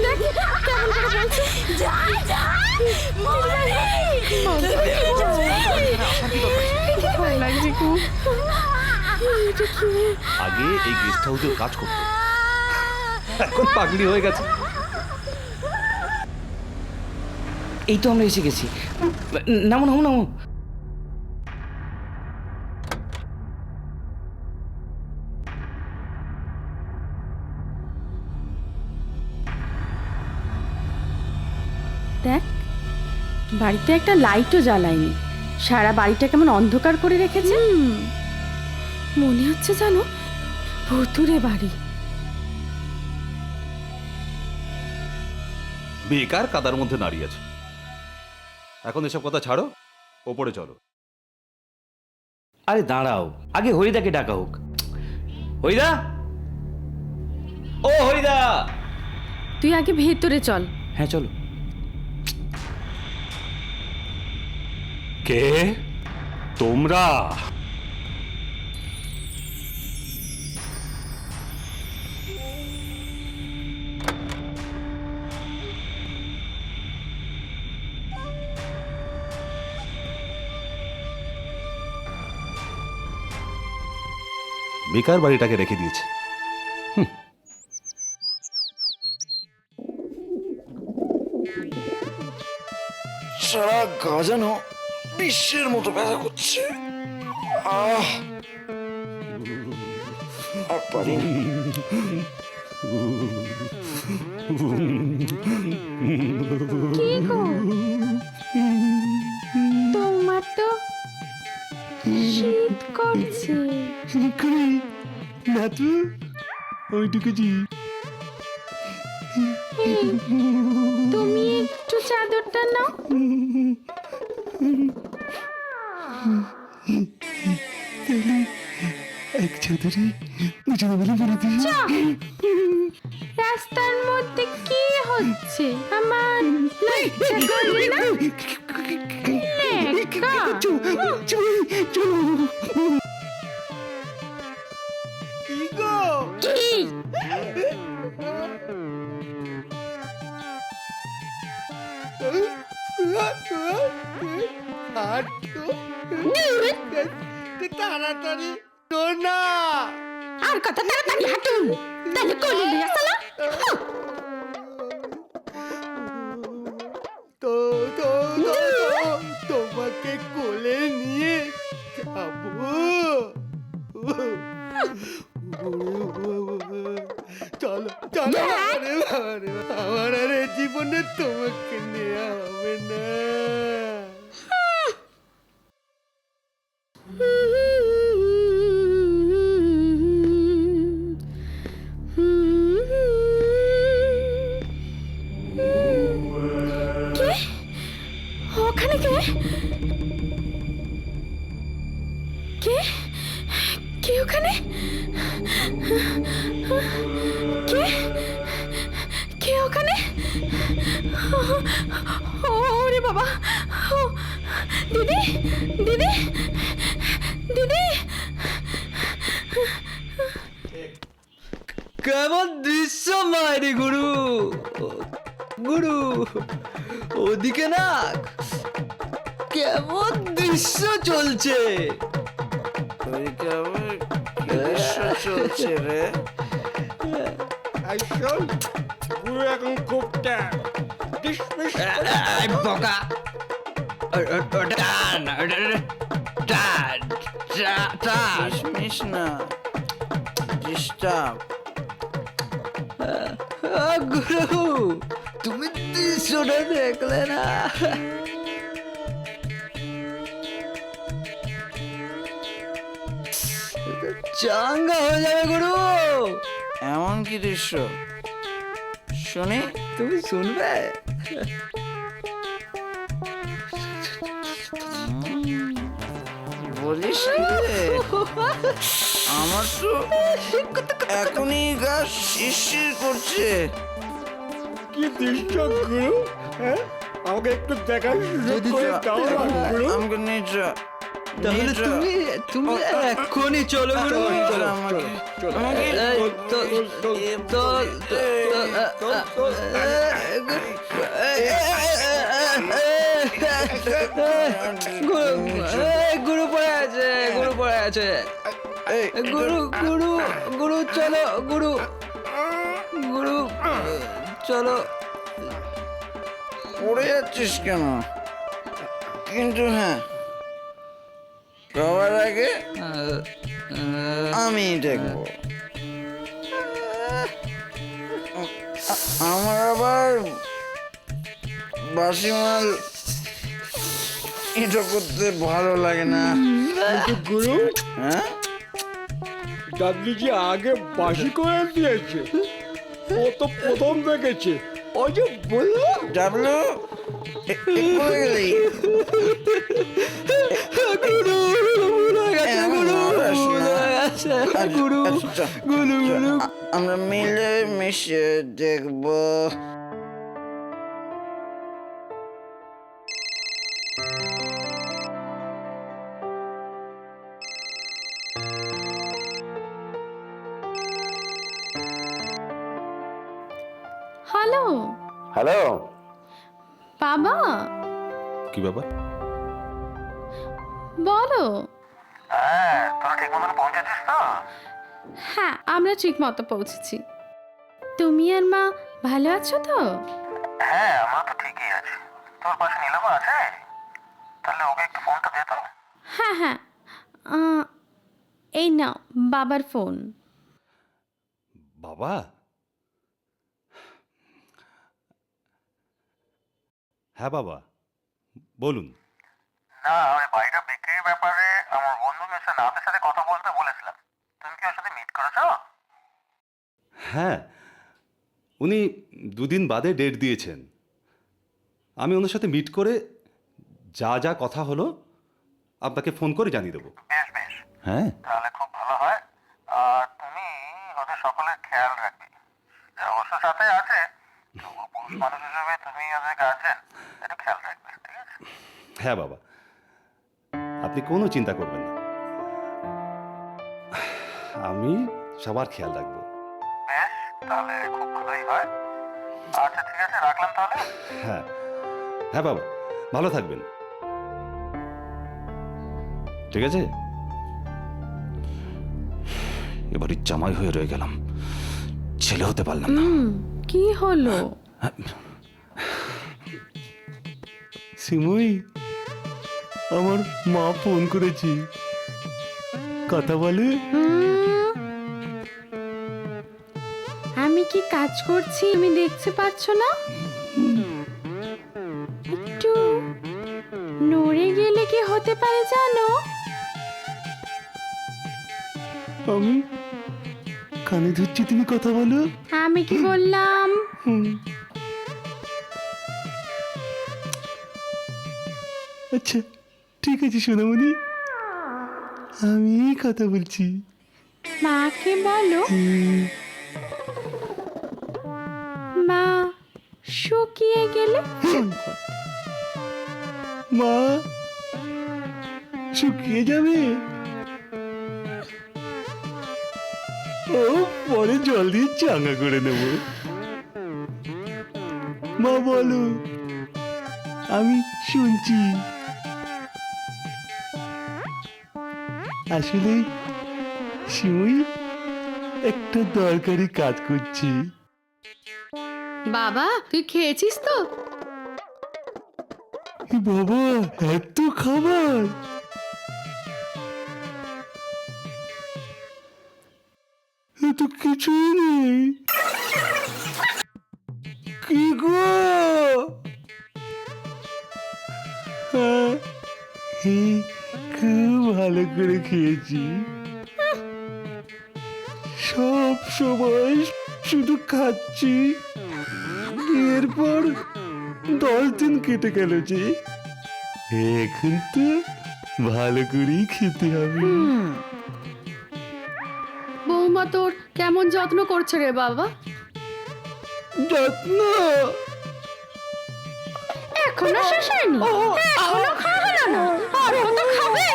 দেখ কেমন করে বলছে, যা যা ভয় লাগছে খুব। আগে এই গেস্ট হাউসের কাজ করতো, এখন পাগলি হয়ে গেছে। এই তো আমরা এসে গেছি। নামো নামো নামো। দেখ বাড়িতে একটা লাইটও জ্বালায়নি, সারা বাড়িটা কেমন অন্ধকার করে রেখেছে। মনে হচ্ছে জানো ভুতুরে বাড়ি। বেকার কাদার মধ্যে দাঁড়িয়ে আছে। এখন এসব কথা ছাড়ো, ওপরে চলো। আরে দাঁড়াও, আগে হরিদাকে ডাকা হোক। হরিদা, ও হরিদা। তুই আগে ভেতরে চল। হ্যাঁ চলো। কে তোমরা? বেকার বাড়িটাকে রেখে দিয়েছে। সারা গা যেন বিশ্বের মতো ব্যথা করছে। আর পারিনি। তোমার তো শীত করছে। না তো আমি ঢুকেছি। তুমি একটু চাদরটা নাও। এক চাদরে দুজনে মিলে পরে দিই। রাস্তার মধ্যে কি হচ্ছে আমার লজ্জা করে না? লেকা। কি? তাড়াতাড়ি না, আর কত তাড়াতাড়ি হাঁটুন, তাহলে কোলে লিয়ে চলো। তো তো তোমাকে কোলে নিয়ে যাবো। চলো চলো, আমার আর এই জীবনে তোমাকে নেওয়া হবে না। ওখানে কে? কে কে ওখানে? কে কে ওখানে? ওরে বাবা, দিদি দিদি দিদি। কেমন দৃশ্য মায়েরি গুরু। গুরু ওদিকে না কেমন দৃশ্য চলছে। চলছে রে। গুরু এখন খুব বকা না ডিস্টার্ব। গুরু তুমি দৃশ্যটা দেখলে না? চাঙ্গা হয়ে যাবে গুরু। এমন কি দৃশ্য শুনি? তুমি শুনবে? বলিস কি রে? আমার তো এখনই গা শিরশির করছে। কি দৃশ্য গুরু? হ্যাঁ আমাকে একটু দেখার সুযোগ করে দাও না গুরু। আমাকে নিয়ে যা, তাহলে তুমি তুমি এক্ষুনি চলো গুরু গুরু পড়ে আছে গুরু পড়ে আছে গুরু গুরু গুরু চলো গুরু গুরু চলো। পড়ে যাচ্ছিস কেন? কিন্তু হ্যাঁ, সবার আগে আমি দেখবো। আমার আবার বাসি মাল এটা করতে ভালো লাগে না। গুরু হ্যাঁ, ডাবলিজি আগে বাসি করে দিয়েছে, ও তো প্রথম দেখেছে। ও যে বললো ডাবলু করে গেলি আমরা মিলে মিশে দেখবো। হ্যালো হ্যালো বাবা, কি ব্যাপার? বলো। হ্যাঁ, আমরা ঠিক মতো পৌঁছেছি। তুমি আর মা ভালো আছো তো? হ্যাঁ, আমরা তো ঠিকই আছি। তোর পাশে নীলামা আছে? তাহলে ওকে একটু ফোনটা দে তো। হ্যাঁ হ্যাঁ, এই নাও বাবার ফোন। বাবা? হ্যাঁ বাবা, বলুন। না, ওই বাড়িটা বিক্রির ব্যাপারে আমার বন্ধু মিস্টার নাথের সাথে কথা বলতে বলেছিলাম। তুমি কি ওর সাথে মিট করেছো? হ্যাঁ, উনি 2 দিন বাদে ডেট দিয়েছেন। আমি ওনার সাথে মিট করে যা যা কথা হলো আপনাকে ফোন করে জানিয়ে দেবো। বেশ বেশ, হ্যাঁ তাহলে খুব ভালো হয়। আর তুমি ওদের সকলের খেয়াল রাখবে। অবশ্য সাথে আছে, তবুও পুরুষ মানুষ হিসেবে তুমি ওদের গার্জেন, একটু খেয়াল রাখবে, ঠিক আছে? হ্যাঁ বাবা, আপনি কোনো চিন্তা করবেন না, আমি সবার খেয়াল রাখবো। বেশ, তাহলে খুব ভালোই হয়। আচ্ছা ঠিক আছে, রাখলাম তাহলে। হ্যাঁ হ্যাঁ বাবা, ভালো থাকবেন। ঠিক আছে, এবারই জামাই হয়ে রয়ে গেলাম, ছেলে হতে পারলাম না। কি হলো? সিমুই, আমার মা ফোন করেছি, কথা বলে। আমি কি কাজ করছি তুমি দেখতে পাচ্ছ না? একটু নড়ে গেলে কি হতে পারে জানো? আমি কানে ধরছি, তুমি কথা বলো। আমি কি বললাম? আচ্ছা ঠিক আছে সোনামণি, আমি কথা বলছি। মাকে বলো মা শুকিয়ে গেলে ফোন কর। মা শুকিয়ে যাবে, ও পরে জল দিয়ে চাঙ্গা করে নেব। মা বলো, আমি শুনছি। আসলে শিমুই একটা দরকারি কাজ করছি। বাবা তুই খেয়েছিস তো? বাবা এত খাবার! তো কিছুই নেই। কি গো? হ্যাঁ, খুব ভালো করে খেয়েছি। সব সময় শুধু খাচ্ছি, এরপর 10 দিন কেটে গেল যে, এখন তো ভালো করেই খেতে হবে। বৌমা তোর কেমন যত্ন করছে রে বাবা? যত্ন এখনো শেষ হয়নি, এখনো খাওয়া হলো না, আর কত খাবে?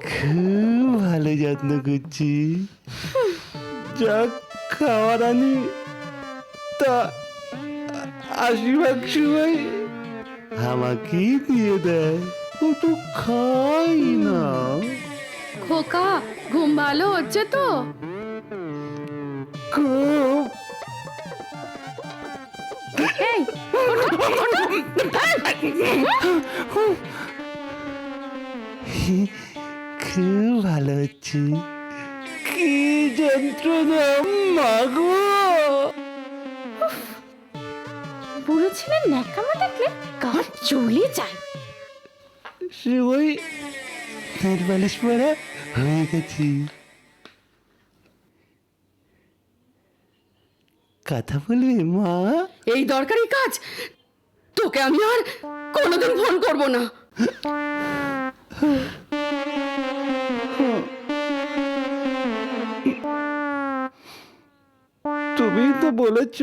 খুব ভালো যত্ন করছি, যা খাওয়ার আনি তা 80% সময় আমাকেই দিয়ে দেয়। ও তো খাই না। খোকা, ঘুম ভালো হচ্ছে তো? খুব এই, খুব ভালো হচ্ছে। কি যন্ত্রণা মাগো! বুড়ো ছেলের ন্যাকামো দেখলে গা জ্বলে যায়। সে ওই হেড বালিশ পরা হয়ে গেছি। কথা বলবে মা? এই দরকারি কাজ তোকে আমি আর কোনোদিন ফোন করব না। তুমি তো বলেছ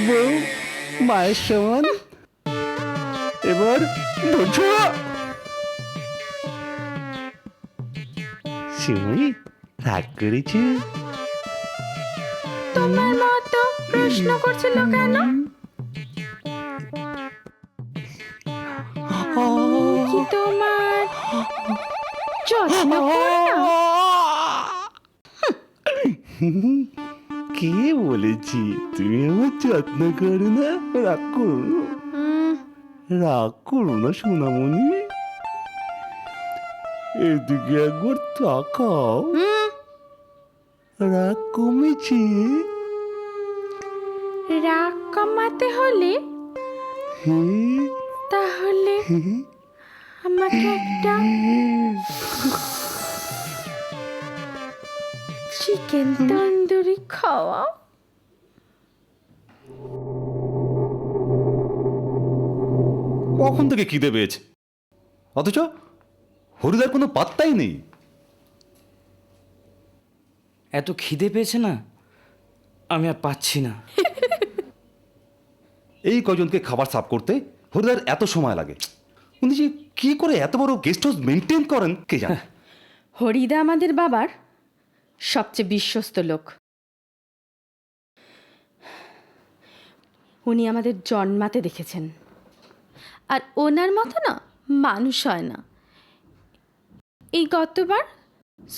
বউ মায়ের সমান, এবার বোঝো। সিমই রাগ করেছে? তোমার মতো প্রশ্ন করছিল কেন? কি তোমার যত্ন করে না? কে বলেছি তুমি আমার যত্ন করো না? রাগ করো না, রাগ করো না সোনামণি। এদিকে একবার তাকাও, রাগ কমেছে। রাগ কমাতে হলে তাহলে আমাকে একটা চিকেন তন্দুরি খাওয়াও। কখন থেকে খিদে পেয়েছে, অথচ হরিদার কোনো পাত্তাই নেই। এত খিদে পেয়েছে না, আমি আর পাচ্ছি না। এই কজনকে খাবার সার্ভ করতে হরিদার এত সময় লাগে। উনি যে কি করে এত বড় গেস্ট হাউস মেনটেন করেন কে জানে। হরিদা আমাদের বাবার সবচেয়ে বিশ্বস্ত লোক। উনি আমাদের জন্মাতে দেখেছেন, আর ওনার মতো না মানুষ হয় না। এই গতবার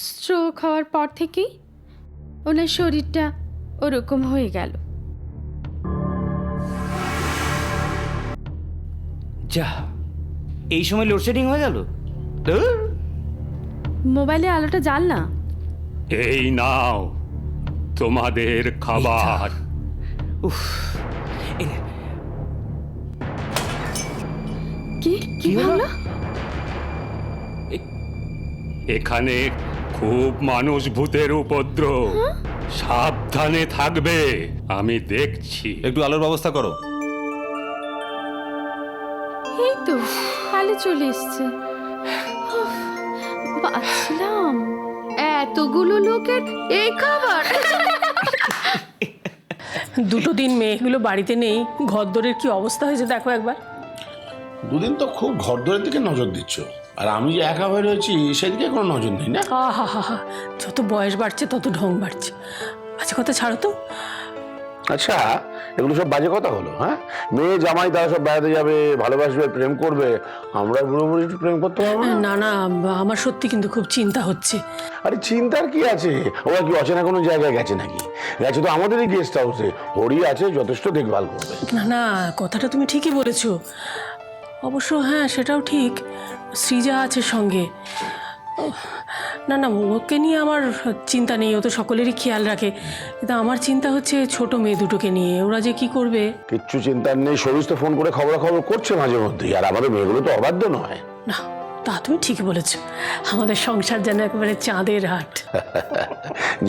স্ট্রোক হওয়ার পর থেকেই ওনার শরীরটা ওরকম হয়ে গেল। যা, এই সময় লোডশেডিং হয়ে গেল। মোবাইলে আলোটা জ্বাল না। এই নাও তোমাদের খাবার। উফ, এই নে। কি হলো? এখানে খুব মানুষ ভূতের উপদ্রব, সাবধানে থাকবে। আমি দেখছি। একটু আলোর ব্যবস্থা করো। এই তো আলো চলে এসছে। উফ, বাঁচলাম। এতগুলো লোকের এই খাবার। দুটো দিন মেয়েগুলো বাড়িতে নেই, ঘরদোরের কি অবস্থা হয়েছে দেখো একবার। দুদিন তো খুব ঘরদোরের দিকে নজর দিচ্ছ, আর আমি যে একা হয়ে রয়েছি সেদিকে কোনো নজর নেই না। আহা হা হা, যত বয়স বাড়ছে তত ঢং বাড়ছে। আচ্ছা কথা ছাড়ো তো। আচ্ছা, এগুলো সব বাজে কথা হলো? হ্যাঁ, মেয়ে জামাই তারা সব বেড়াতে যাবে, ভালোবাসবে, প্রেম করবে, আমরা বুড়ো বুড়ি একটু প্রেম করতে পারবো না? না না, আমার সত্যি কিন্তু খুব চিন্তা হচ্ছে। আরে চিন্তার কি আছে? ওরা কি অচেনা কোনো জায়গায় গেছে নাকি? গেছে তো আমাদেরই গেস্ট হাউসে। হরি আছে, যথেষ্ট দেখভাল করবে। না না, কথাটা তুমি ঠিকই বলেছো। অবশ্য হ্যাঁ, সেটাও ঠিক, সৃজা আছে সঙ্গে। না না, ওকে নিয়ে আমার চিন্তা নেই, ও তো সকলেরই খেয়াল রাখে। কিন্তু আমার চিন্তা হচ্ছে ছোট মেয়ে দুটোকে নিয়ে, ওরা যে কি করবে। কিচ্ছু চিন্তার নেই, সরুজ তো ফোন করে খবরাখবর করছে মাঝে মধ্যেই, আর আমাদের মেয়েগুলো তো অবাধ্য নয়। না, তা তুমি ঠিকই বলেছো, আমাদের সংসার যেন একেবারে চাঁদের হাট।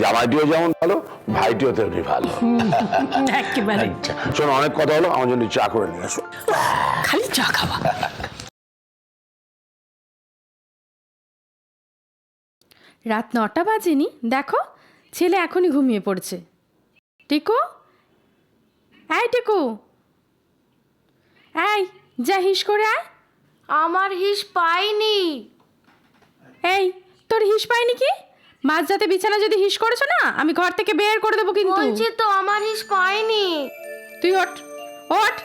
জামাইটিও যেমন ভালো, ভাইটিও তেমনি ভালো। একেবারে। আচ্ছা শোনো, অনেক কথা হলো, আমার জন্য চা করে নিয়ে আসো। খালি চা খাওয়া। রাত 9টা বাজেনি, দেখো ছেলে এখনই ঘুমিয়ে পড়ছে। টিকু, এই টিকু, এই যা হিস করে আয়। আমার হিস পাইনি। এই তোর হিস পাইনি কি? মাঝরাতে বিছানা যদি হিস করেছো না আমি ঘর থেকে বের করে দেবো কিন্তু। বলছি তো আমার হিস পাইনি। তুই ওঠ ওঠ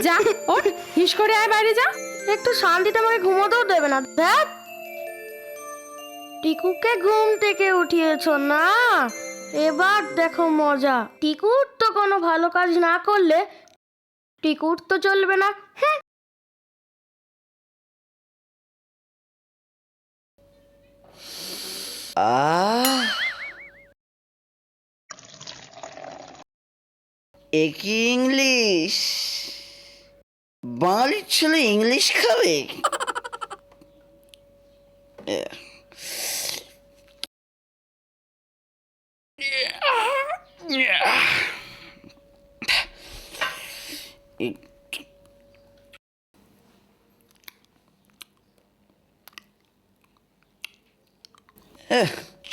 যা ওঠ হিস করে আয় বাইরে যা। একটু শান্তিতে আমাকে ঘুমোতেও দেবে না। দেখ টিকুকে ঘুম থেকে উঠিয়েছো না, এবার দেখো মজা। টিকুর তো কোনো ভালো কাজ না করলে টিকুর তো চলবে না। একই ইংলিশ, বাঙালির ছেলে ইংলিশ খাবে?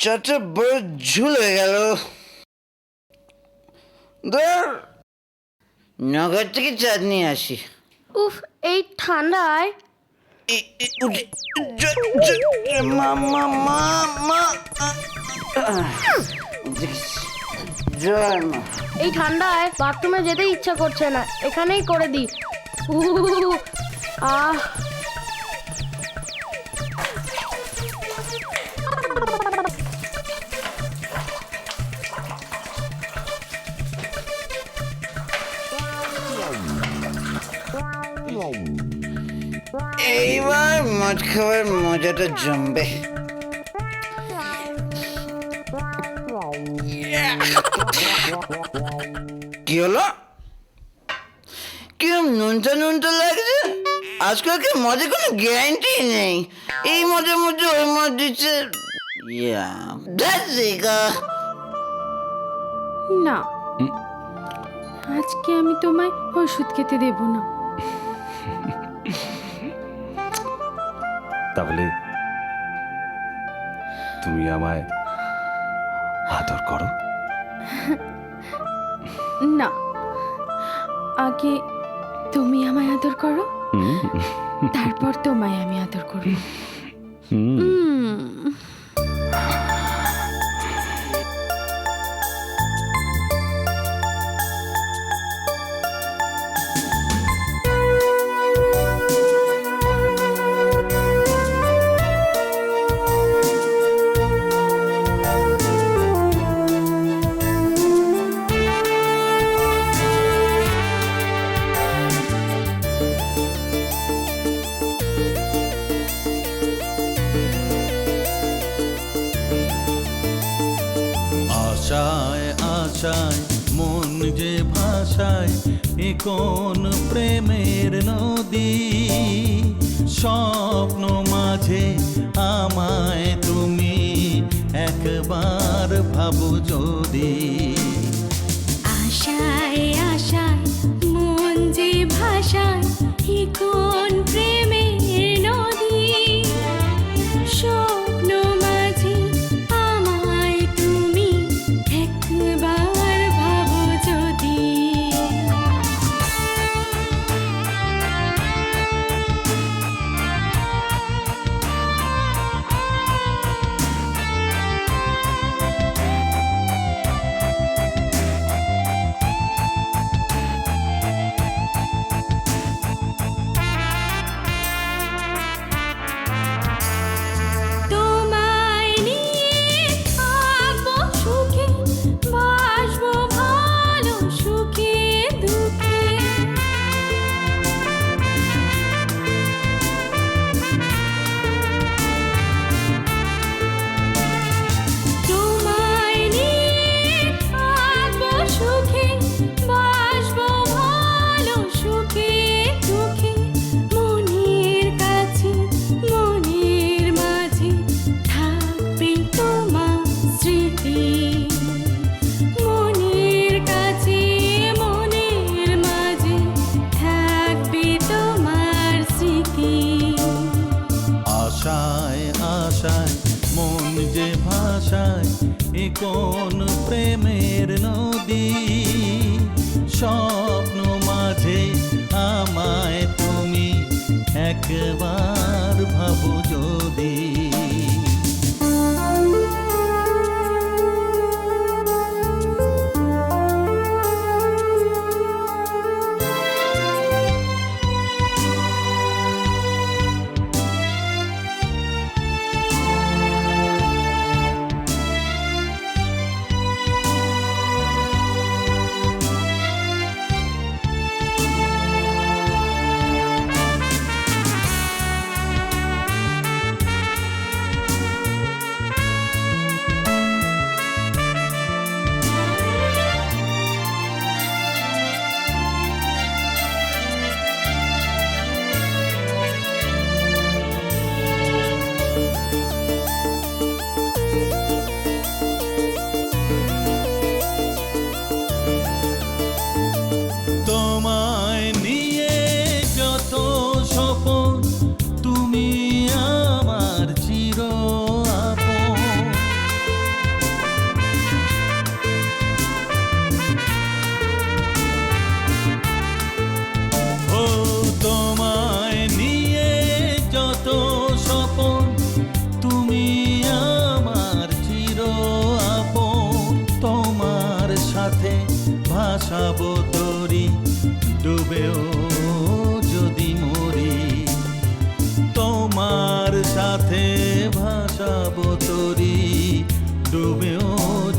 চাটা বড় ঝুল হয়ে গেল। ধর নগর থেকে চাঁদ নিয়ে আসি। উফ, এই ঠান্ডায় এই ঠান্ডায় বাথরুমে যেতে ইচ্ছা করছে না, এখানেই করে দি। আহ এইবার মদ খাবার মজাটা জমবে। কি হলো? কিরম নুনটা নুনটা লাগছে? আজকালকে মদের কোনো গ্যারান্টি নেই। এই মদের মধ্যে ওই মদ দিচ্ছে। না আজকে আমি তোমায় ওষুধ খেতে দেব না। তাহলে তুমি আমায় আদর করো? না, আগে তুমি আমায় আদর করো, তারপর তোমায় আমি আদর করব। আশায় আশায় মন যে ভাষায় এ কোন প্রেমের নদী, স্বপ্ন মাঝে আমায় তুমি একবার ভাবো যদি। আশায় আশায় মন যে ভাষায় এ কোন প্রেমের নদী, স্বপ্ন মাঝে আমায় তুমি একবার ভাবো যদি। কোন প্রেমের নদী, স্বপ্ন মাঝে আমায় তরি ডুবেও যদি মরি তোমার সাথে ভাসাবো তরি ডুবেও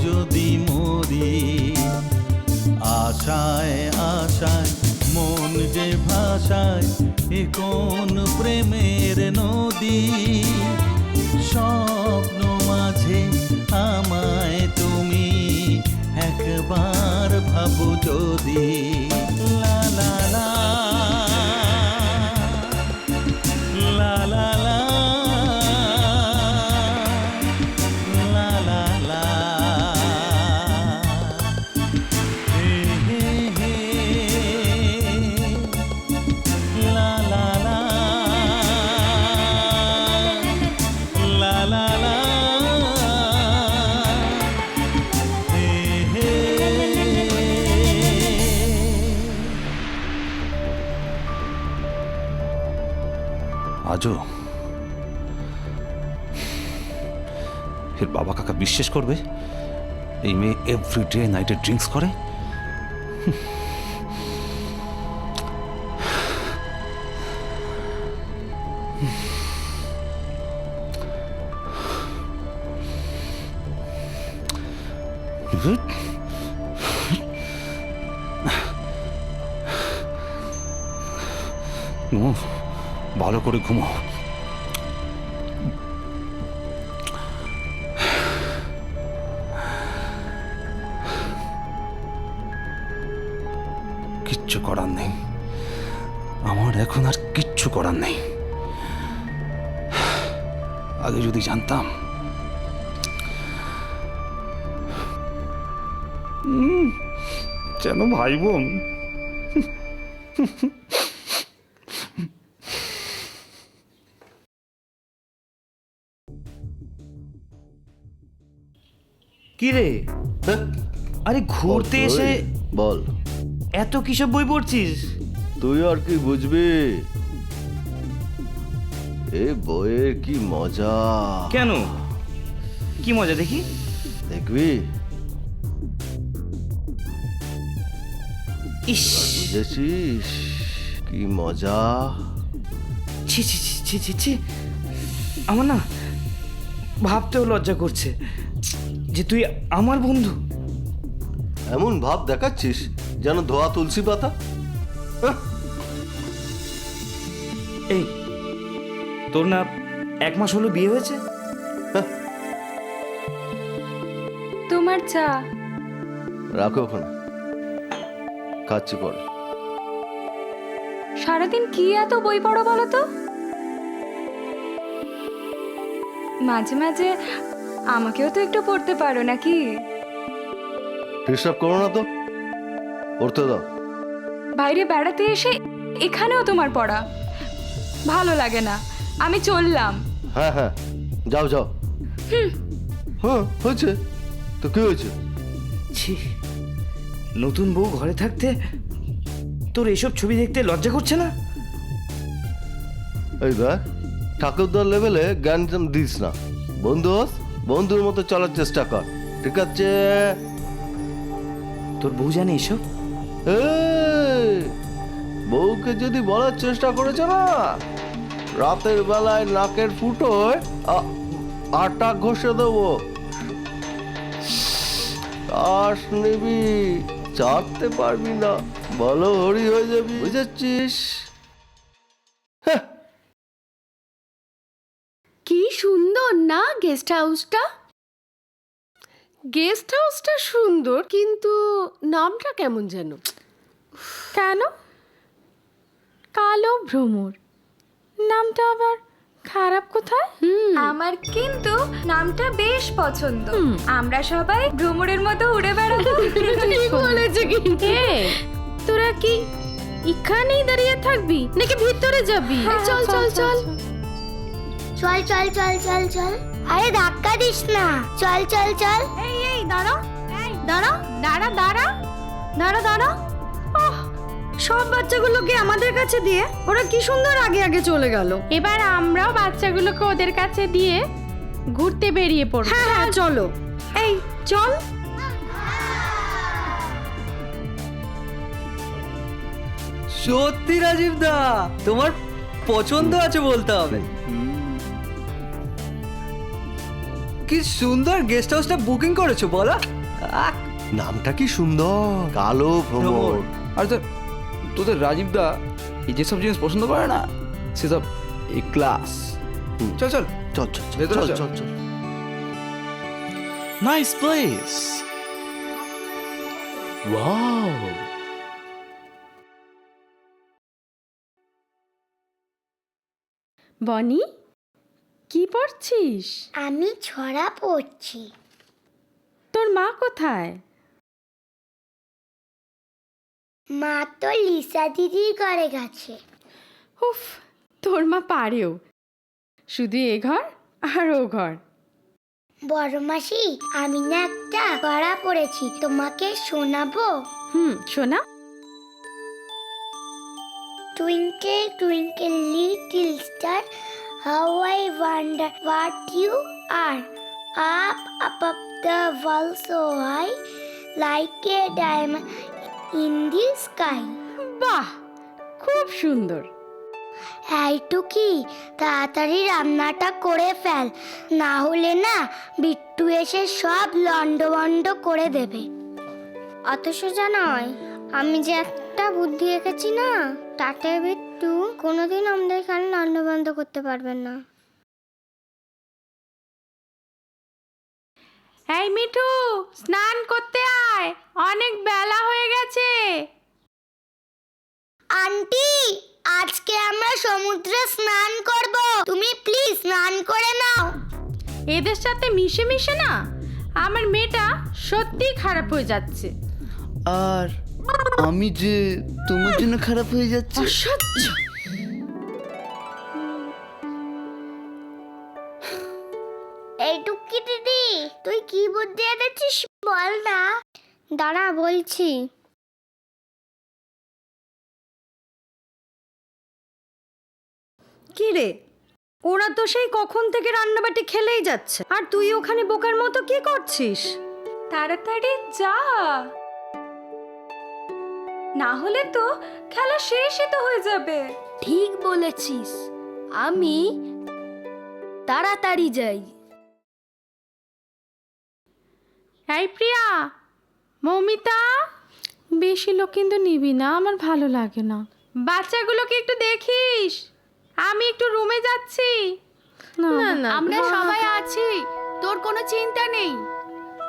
যদি মরি আশায় আশায় মন যে ভাষায় এ কোন প্রেমের নদী স্বপ্ন মাঝে আমায় তুমি একবার ভাবো যদি লা লা লা লা লা লা লা লা লা হে হে হে লা লা লা লা লা লা হে হে আজও এর বাবা কাকা বিশ্বাস করবে এই মেয়ে এভরিডে নাইটে ড্রিঙ্কস করে? ভালো করে ঘুমো। কিচ্ছু করার নেই, আমার এখন আর কিচ্ছু করার নেই। আগে যদি জানতাম। যেন ভাই বোন। কি রে? আরে ঘুরতে এসে বল, এত কিসব বই পড়ছিস? তুই আর কি বুঝবি? এ বইয়ের কি মজা! কেন, কি মজা দেখি? দেখবি? ইস, বুঝেছিস কি মজা? ছি ছি ছি ছি ছি ছি, আমার না ভাবতেও লজ্জা করছে যে তুই আমার বন্ধু। এমন ভাব দেখাচ্ছিস যেন ধোয়া তুলসী পাতা। এই তোর না 1 মাস হলো বিয়ে হয়েছে? তোমার চা। রাখো ওখানে, খাচ্ছি পরে। সারাদিন কি এত বই পড়ো বলো তো? মাঝে মাঝে আমাকেও তো একটু পড়তে পারো নাকি? ডিস্টার্ব করো না তো, পড়তে দাও। বাইরে বেড়াতে এসে এখানেও তোমার পড়া ভালো লাগে না, আমি চললাম। হ্যাঁ হ্যাঁ, যাও যাও। হ্যাঁ হয়েছে তো, কি হয়েছে? ছি, নতুন বউ ঘরে থাকতে তোর এসব ছবি দেখতে লজ্জা করছে না? এই দেখ, ঠাকুরদার লেভেলে জ্ঞান দিস না। বন্ধু হোস, বন্ধুর মতো চলার চেষ্টা কর, ঠিক আছে? তোর বউ জানে এসব? এই, বউকে যদি বলার চেষ্টা করেছ না, রাতের বেলায় নাকের ফুটোয় আটা ঘষে দেবো। শ্বাস নিবি, চাপতে পারবি না, বলো হরি হয়ে যাবি, বুঝেছিস? কি সুন্দর না গেস্ট হাউসটা? গেস্ট হাউসটা সুন্দর, কিন্তু নামটা কেমন যেন। কেন? কালো ভ্রমর নামটা আবার খারাপ কোথায়? আমার কিন্তু নামটা বেশ পছন্দ। আমরা সবাই ভ্রমরের মতো উড়ে বেড়াবো। ঠিক বলেছে কিন্তু। তোরা কি এখানেই দাঁড়িয়ে থাকবি নাকি ভিতরে যাবি? চল চল চল চল চল চল চল চল। আরে ধাক্কা দিস না, চল চল চল। এই এই দাঁড়া, দাঁড়া দাঁড়া দাঁড়া দাঁড়া দাঁড়া। সব বাচ্চাগুলোকে আমাদের কাছে দিয়ে ওরা কি সুন্দর আগে আগে চলে গেল। এবার আমরাও বাচ্চাগুলোকে ওদের কাছে দিয়ে ঘুরতে বেরিয়ে পড়ব। হ্যাঁ হ্যাঁ চলো, এই চল। সত্যি রাজীব দা, তোমার পছন্দ আছে বলতে হবে। কি সুন্দর গেস্ট হাউসটা বুকিং করেছো বলো। নামটা কি সুন্দর, কালো ভ্রমর। আর তোদের রাজীব দা এই যেসব জিনিস পছন্দ করে না সেসব এই ক্লাস। চল চল চল চল চল ভেতরে চল চল। চল চল। Nice place. ওয়াও। বনি, কি পড়ছিস? আমি ছড়া পড়ছি। তোর মা কোথায়? মা তো লিসা দিদির ঘরে গেছে। উফ, তোর মা পারেও, শুধু এ ঘর আর ও ঘর। বড় মাসি, আমি না একটা ছড়া পড়েছি, তোমাকে শোনাবো? শোনা। Twinkle, twinkle, little star, how I wonder what you are. Up above the world so high, like a diamond in the sky. বাহ, খুব সুন্দর। এইটুকি, তাড়াতাড়ি রান্নাটা করে ফেল, না হলে না বিট্টু এসে সব লন্ডভন্ড করে দেবে। অত সোজা নয়, আমি যে একটা বুদ্ধি রেখেছি না, তাতে বিট্টু কোনোদিন আমাদের এখানে লন্ডভন্ড করতে পারবেন না। এই মিঠু, স্নান করতে আয়, অনেক বেলা হয়ে গেছে। আন্টি, আজকে আমরা সমুদ্রে স্নান করব, তুমি প্লিজ স্নান করে নাও। এদের সাথে মিশে মিশে না আমার মেয়েটা সত্যিই খারাপ হয়ে যাচ্ছে। আর আমি যে তোমার জন্য খারাপ হয়ে যাচ্ছে। অসহ্য। এই টুকি দিদি, তুই কি বুদ্ধি এনেছিস বল না। দাঁড়া বলছি। কি রে, ওরা তো সেই কখন থেকে রান্নাবাটি খেলেই যাচ্ছে, আর তুই ওখানে বোকার মতো কি করছিস? তাড়াতাড়ি যা, না হলে তো খেলা শেষই তো হয়ে যাবে। ঠিক বলেছিস, আমি তাড়াতাড়ি যাই। এই প্রিয়া, মৌমিতা, বেশি লোক কিন্তু নিবি না, আমার ভালো লাগে না। বাচ্চাগুলোকে একটু দেখিস, আমি একটু রুমে যাচ্ছি। না না, আমরা সবাই আছি, তোর কোনো চিন্তা নেই,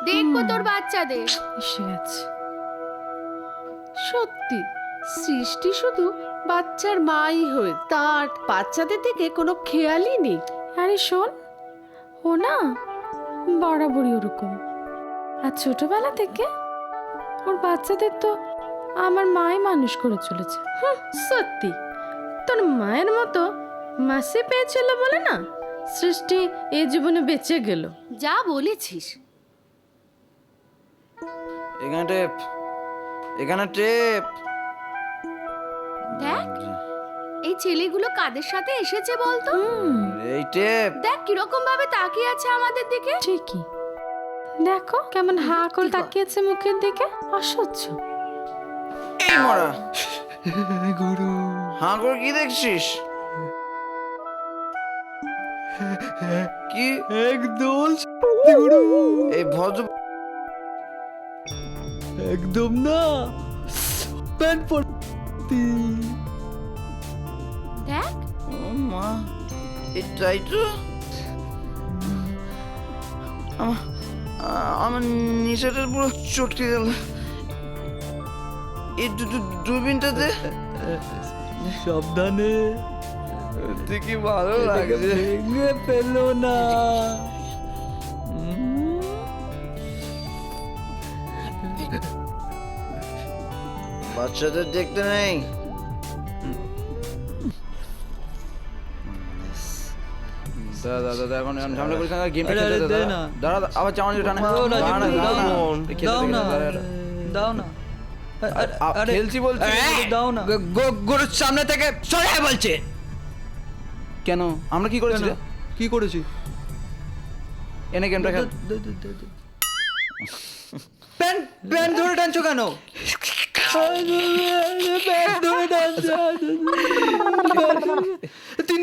দেখবো তোর বাচ্চাদের। এসে গেছে। সত্যি, সৃষ্টি শুধু বাচ্চার মাই হয়ে, তার বাচ্চাদের দিকে কোনো খেয়ালই নেই। আরে শোন, ও না বরাবরই ওরকম, আর ছোটবেলা থেকে ওর বাচ্চাদের তো আমার মাই মানুষ করে চলেছে। সত্যি, তোর মায়ের মতো মাসি পেয়েছিল বলে না সৃষ্টি এই জীবনে বেঁচে গেল। যা বলেছিস। এখানে টেপ, এখানে টেপ। দেখ, এই ছেলেগুলো কাদের সাথে এসেছে বলতো? এই টেপ। দেখ কিরকম ভাবে তাকিয়ে আছে আমাদের দিকে। ঠিকই, দেখো কেমন হা করে তাকিয়েছে মুখের দিকে। অসহ্য। এই মরা, গুরু, হাঁ করে কি দেখছিস? কি একদম গুরু, এই ভদ্র একদম না প্যান্ট পরতি। দেখ, ও মা, এটাই তো আমার নিশাটা পুরো চটকে গেল। এই দূরবীনটাতে সাবধানে, দেখি ভালো লাগছে। ভেঙে ফেলো না। বাচ্চাদের দেখতে নেই। দাদা দাদা এখন ঝামেলা করিস না, গেমটা খেলতে দে না। দাঁড়া, আবার চাওয়ানি টানে। দাও না, খেলছি বলছি, দাও না। গরুর সামনে থেকে সরে আয় বলছে। কেন, আমরা কি করেছি? কি করেছি? এনে গেমটা খেল। প্যান্ট ধরে টানছো কেন? প্যান্ট ধরে টানছো।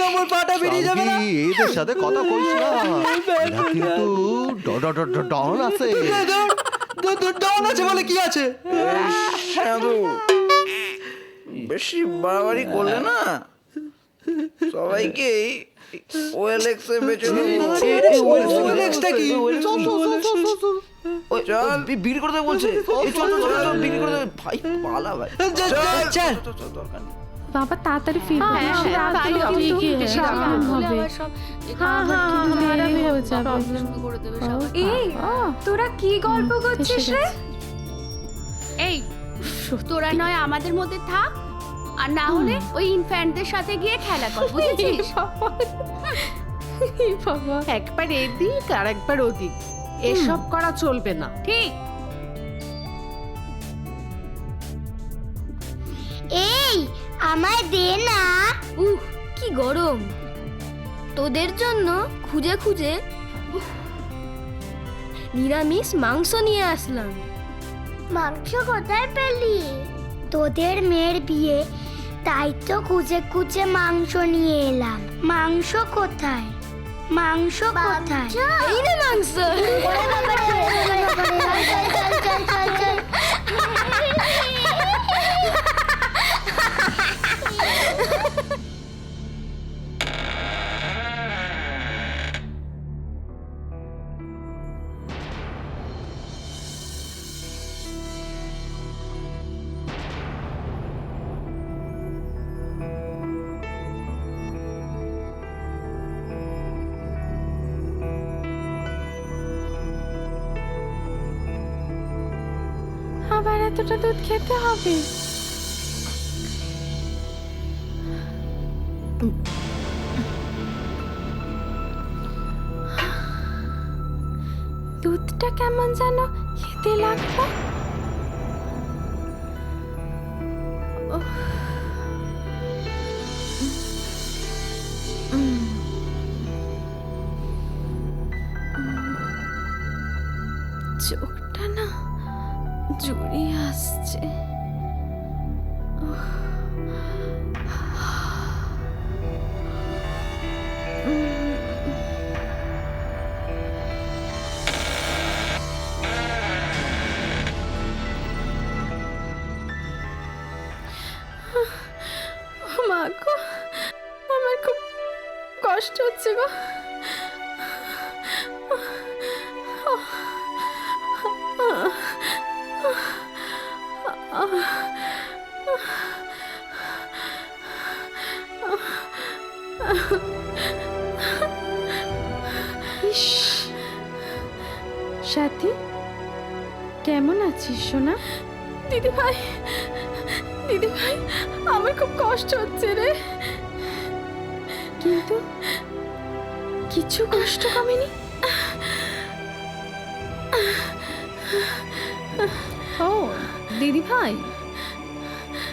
আমার পাটা বেরিয়ে যাবে না। শান্তি, এদের সাথে কথা কইস না। এরা কিন্তু ডন আছে। ডন আছে বলে কি আছে? সাধু বেশি বাড়াবাড়ি করলে না সবাইকে ওএলএক্সে বেচে দেবো। ওএলএক্সটা কি? চল বিক্রি করতে বলছে। এই চল চল চল চল, বিক্রি করতে ভাই পালা ভাই। চল বাবা তাড়াতাড়ি ফিরবে। এই তোরা কি গল্প করছিস রে? এই তোরা নয় আমাদের মধ্যে থাক, আর না হলে ওই ইনফ্যান্টদের সাথে গিয়ে খেলা কর, বুঝেছিস? বাবা একবার এদিক আর একবার ওদিক, এসব করা চলবে না। ঠিক। এই আমায় দে না। কি গরম, তোদের জন্য খুঁজে খুঁজে নিরামিষ মাংস নিয়ে আসলাম। মাংস কোথায় পেলি? তোদের মেয়ের বিয়ে, তাই তো খুঁজে খুঁজে মাংস নিয়ে এলাম। মাংস কোথায়? মাংস কোথায়? এই না মাংস। আবার এতটা দুধ খেতে হবে? দুধটা কেমন যেন খেতে লাগলো। চোখটা না জুড়িয়ে আসছে। মা গো, আমার খুব কষ্ট হচ্ছে গো। ইস, সাথী কেমন আছিস সোনা? দিদি ভাই, দিদি ভাই, আমার খুব কষ্ট হচ্ছে রে। কিন্তু কিছু কষ্ট কমেনি। ও দিদি ভাই,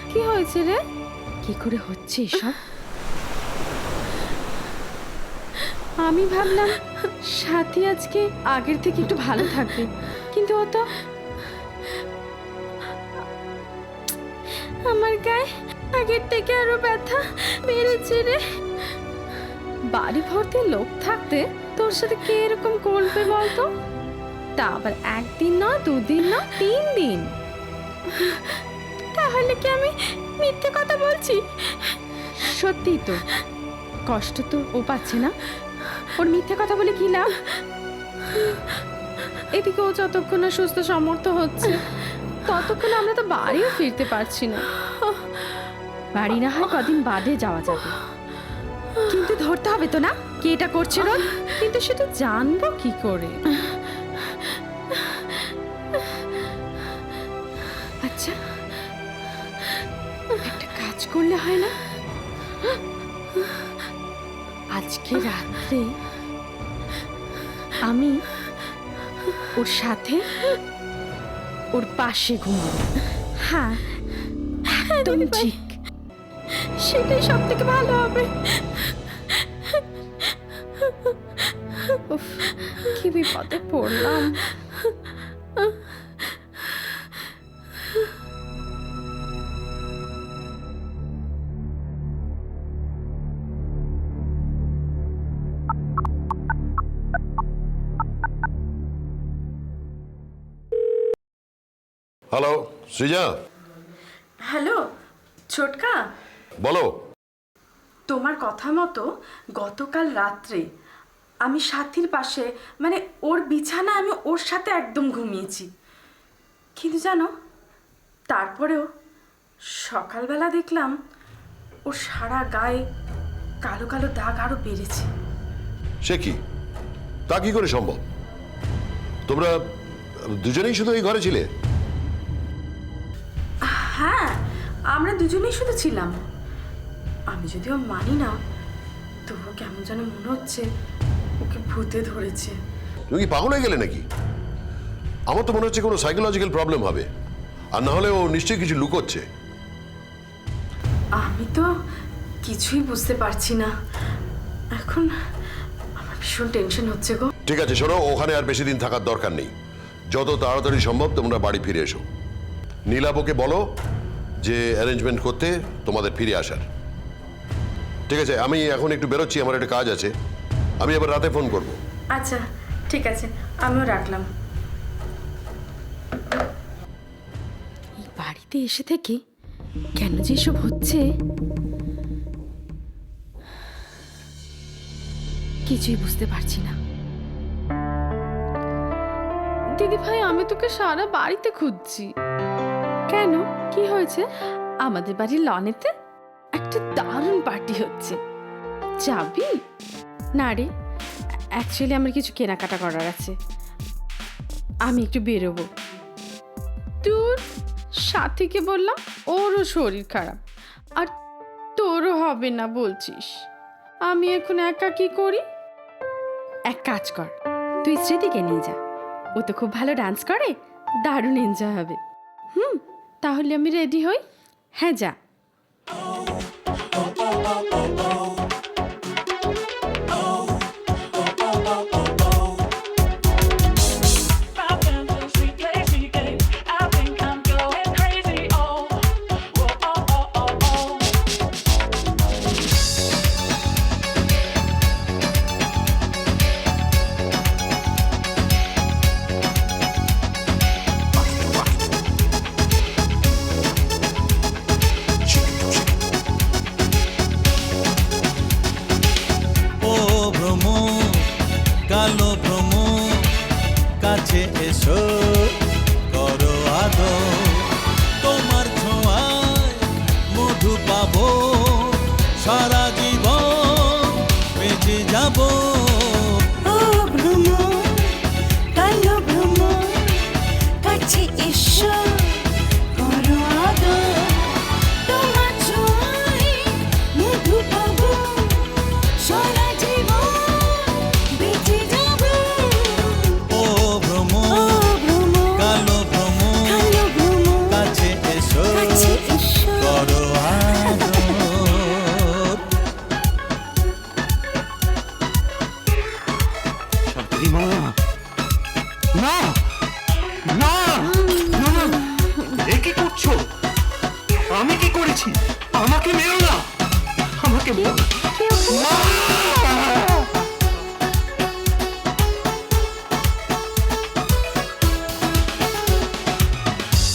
কি হয়েছে রে? কি করে হচ্ছে এসব? আমি ভাবলাম সাথী আজকে আগের থেকে একটু ভালো থাকবে, কিন্তু ও তো আমার গায়ে আগের থেকে আরো ব্যথা বেড়েছে রে। বাড়ি ভর্তি লোক থাকতে তোর সাথে কে এরকম করবে বলতো? তা আবার একদিন না, দুদিন না, 3 দিন। তাহলে কি আমি মিথ্যে কথা বলছি? সত্যি তো কষ্ট তো ও পাচ্ছে না, ওর মিথ্যে কথা বলে কি লাভ? এদিকে ও যতক্ষণ না সুস্থ সমর্থ হচ্ছে ততক্ষণ আমরা তো বাড়িও ফিরতে পারছি না। বাড়ি না হয় কদিন বাদে যাওয়া যাবে, কিন্তু ধরতে হবে তো না কে এটা করছে রোজ। কিন্তু সেটা জানবো কি করে? আচ্ছা, একটা কাজ করলে হয় না? আজকে রাত্রে আমি ওর সাথে ওর পাশে ঘুমাবো। হ্যাঁ, একদম ঠিক, সেটাই সব থেকে ভালো হবে। উফ, কি বিপদে পড়লাম। হ্যালো সৃজা, হ্যালো ছোটকা, বলো। তোমার কথা মতো গতকাল রাত্রে আমি সাথীর পাশে মানে ওর বিছানা আমি ওর সাথে একদম ঘুমিয়েছি, কিন্তু জানো তারপরেও সকালবেলা দেখলাম ওর সারা গায়ে কালো কালো দাগ আরো বেড়েছে। সে কি, তা কি করে সম্ভব? তোমরা দুজনেই শুধু এই ঘরে ছিলে? হ্যাঁ, আমরা দুজনেই শুধু ছিলাম। আমি যদিও মানি না, তবুও কেমন যেন মনে হচ্ছে ওকে ভূতে ধরেছে। তুমি কি পাগল হয়ে গেলে নাকি? আমার তো মনে হচ্ছে কোনো সাইকোলজিক্যাল প্রবলেম হবে, আর না হলে ও নিশ্চয়ই কিছু লুকোচ্ছে। আমি তো কিছুই বুঝতে পারছি না, এখন আমার ভীষণ টেনশন হচ্ছে গো। ঠিক আছে শোনো, ওখানে আর বেশি দিন থাকার দরকার নেই। যত তাড়াতাড়ি সম্ভব তোমরা বাড়ি ফিরে এসো। নীলাবকে বলো যে অ্যারেঞ্জমেন্ট করতে তোমাদের ফিরে আসার। ঠিক আছে, আমি এখন একটু বেরোচ্ছি, আমার একটা কাজ আছে। আমি এবার রাতে ফোন করব। আচ্ছা ঠিক আছে, আমিও রাখলাম। এই বাড়িতে এসে থেকে কেন যে এসব হচ্ছে কিছুই বুঝতে পারছি না। দিদি ভাই, আমি তোকে সারা বাড়িতে খুঁজছি। কেন, কি হয়েছে? আমাদের বাড়ির লনেতে একটা দারুণ পার্টি হচ্ছে, যাবি? না রে, অ্যাকচুয়ালি আমার কিছু কেনাকাটা করার আছে, আমি একটু বেরোবো। তোর সাথীকে বললাম ওরও শরীর খারাপ, আর তোরও হবে না বলছিস। আমি এখন একা কি করি? এক কাজ কর, তুই স্মৃতিকে নিয়ে যা, ও তো খুব ভালো ডান্স করে, দারুণ এনজয় হবে। তাহলে আমি রেডি হই। হ্যাঁ যা। কালো ভ্রম কাছে এসো, করো আদর, তোমার ছোঁয়ায় মধু পাবো, সারা জীবন বেঁচে যাবো। ও ভ্রম, কালো ভ্রম কাছে এসো, করো আদর, তোমার ছোঁয়ায় মধু পাবো, সারা আমি কি করেছি? আমাকে মেরো না, আমাকে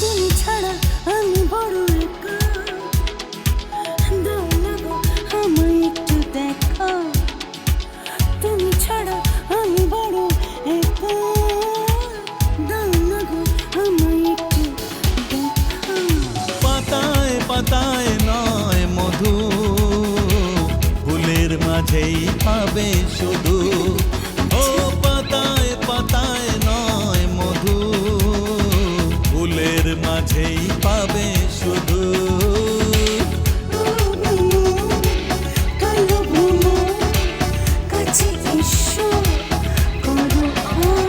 তুমি ছাড়া আমি বড় একা, দাও না গো আমায় একটু দেখা, তুমি ছাড়া আমি বড় একা, দাও না গো আমায় একটু দেখা। পাতায় পাতায় নয় মধু, ফুলের মাঝেই পাবে শুধু। ও পাতায় পাতায় নয় মধু, ফুলের মাঝেই পাবে শুধু। কালো ভ্রম কাছে এসো, করো আদর।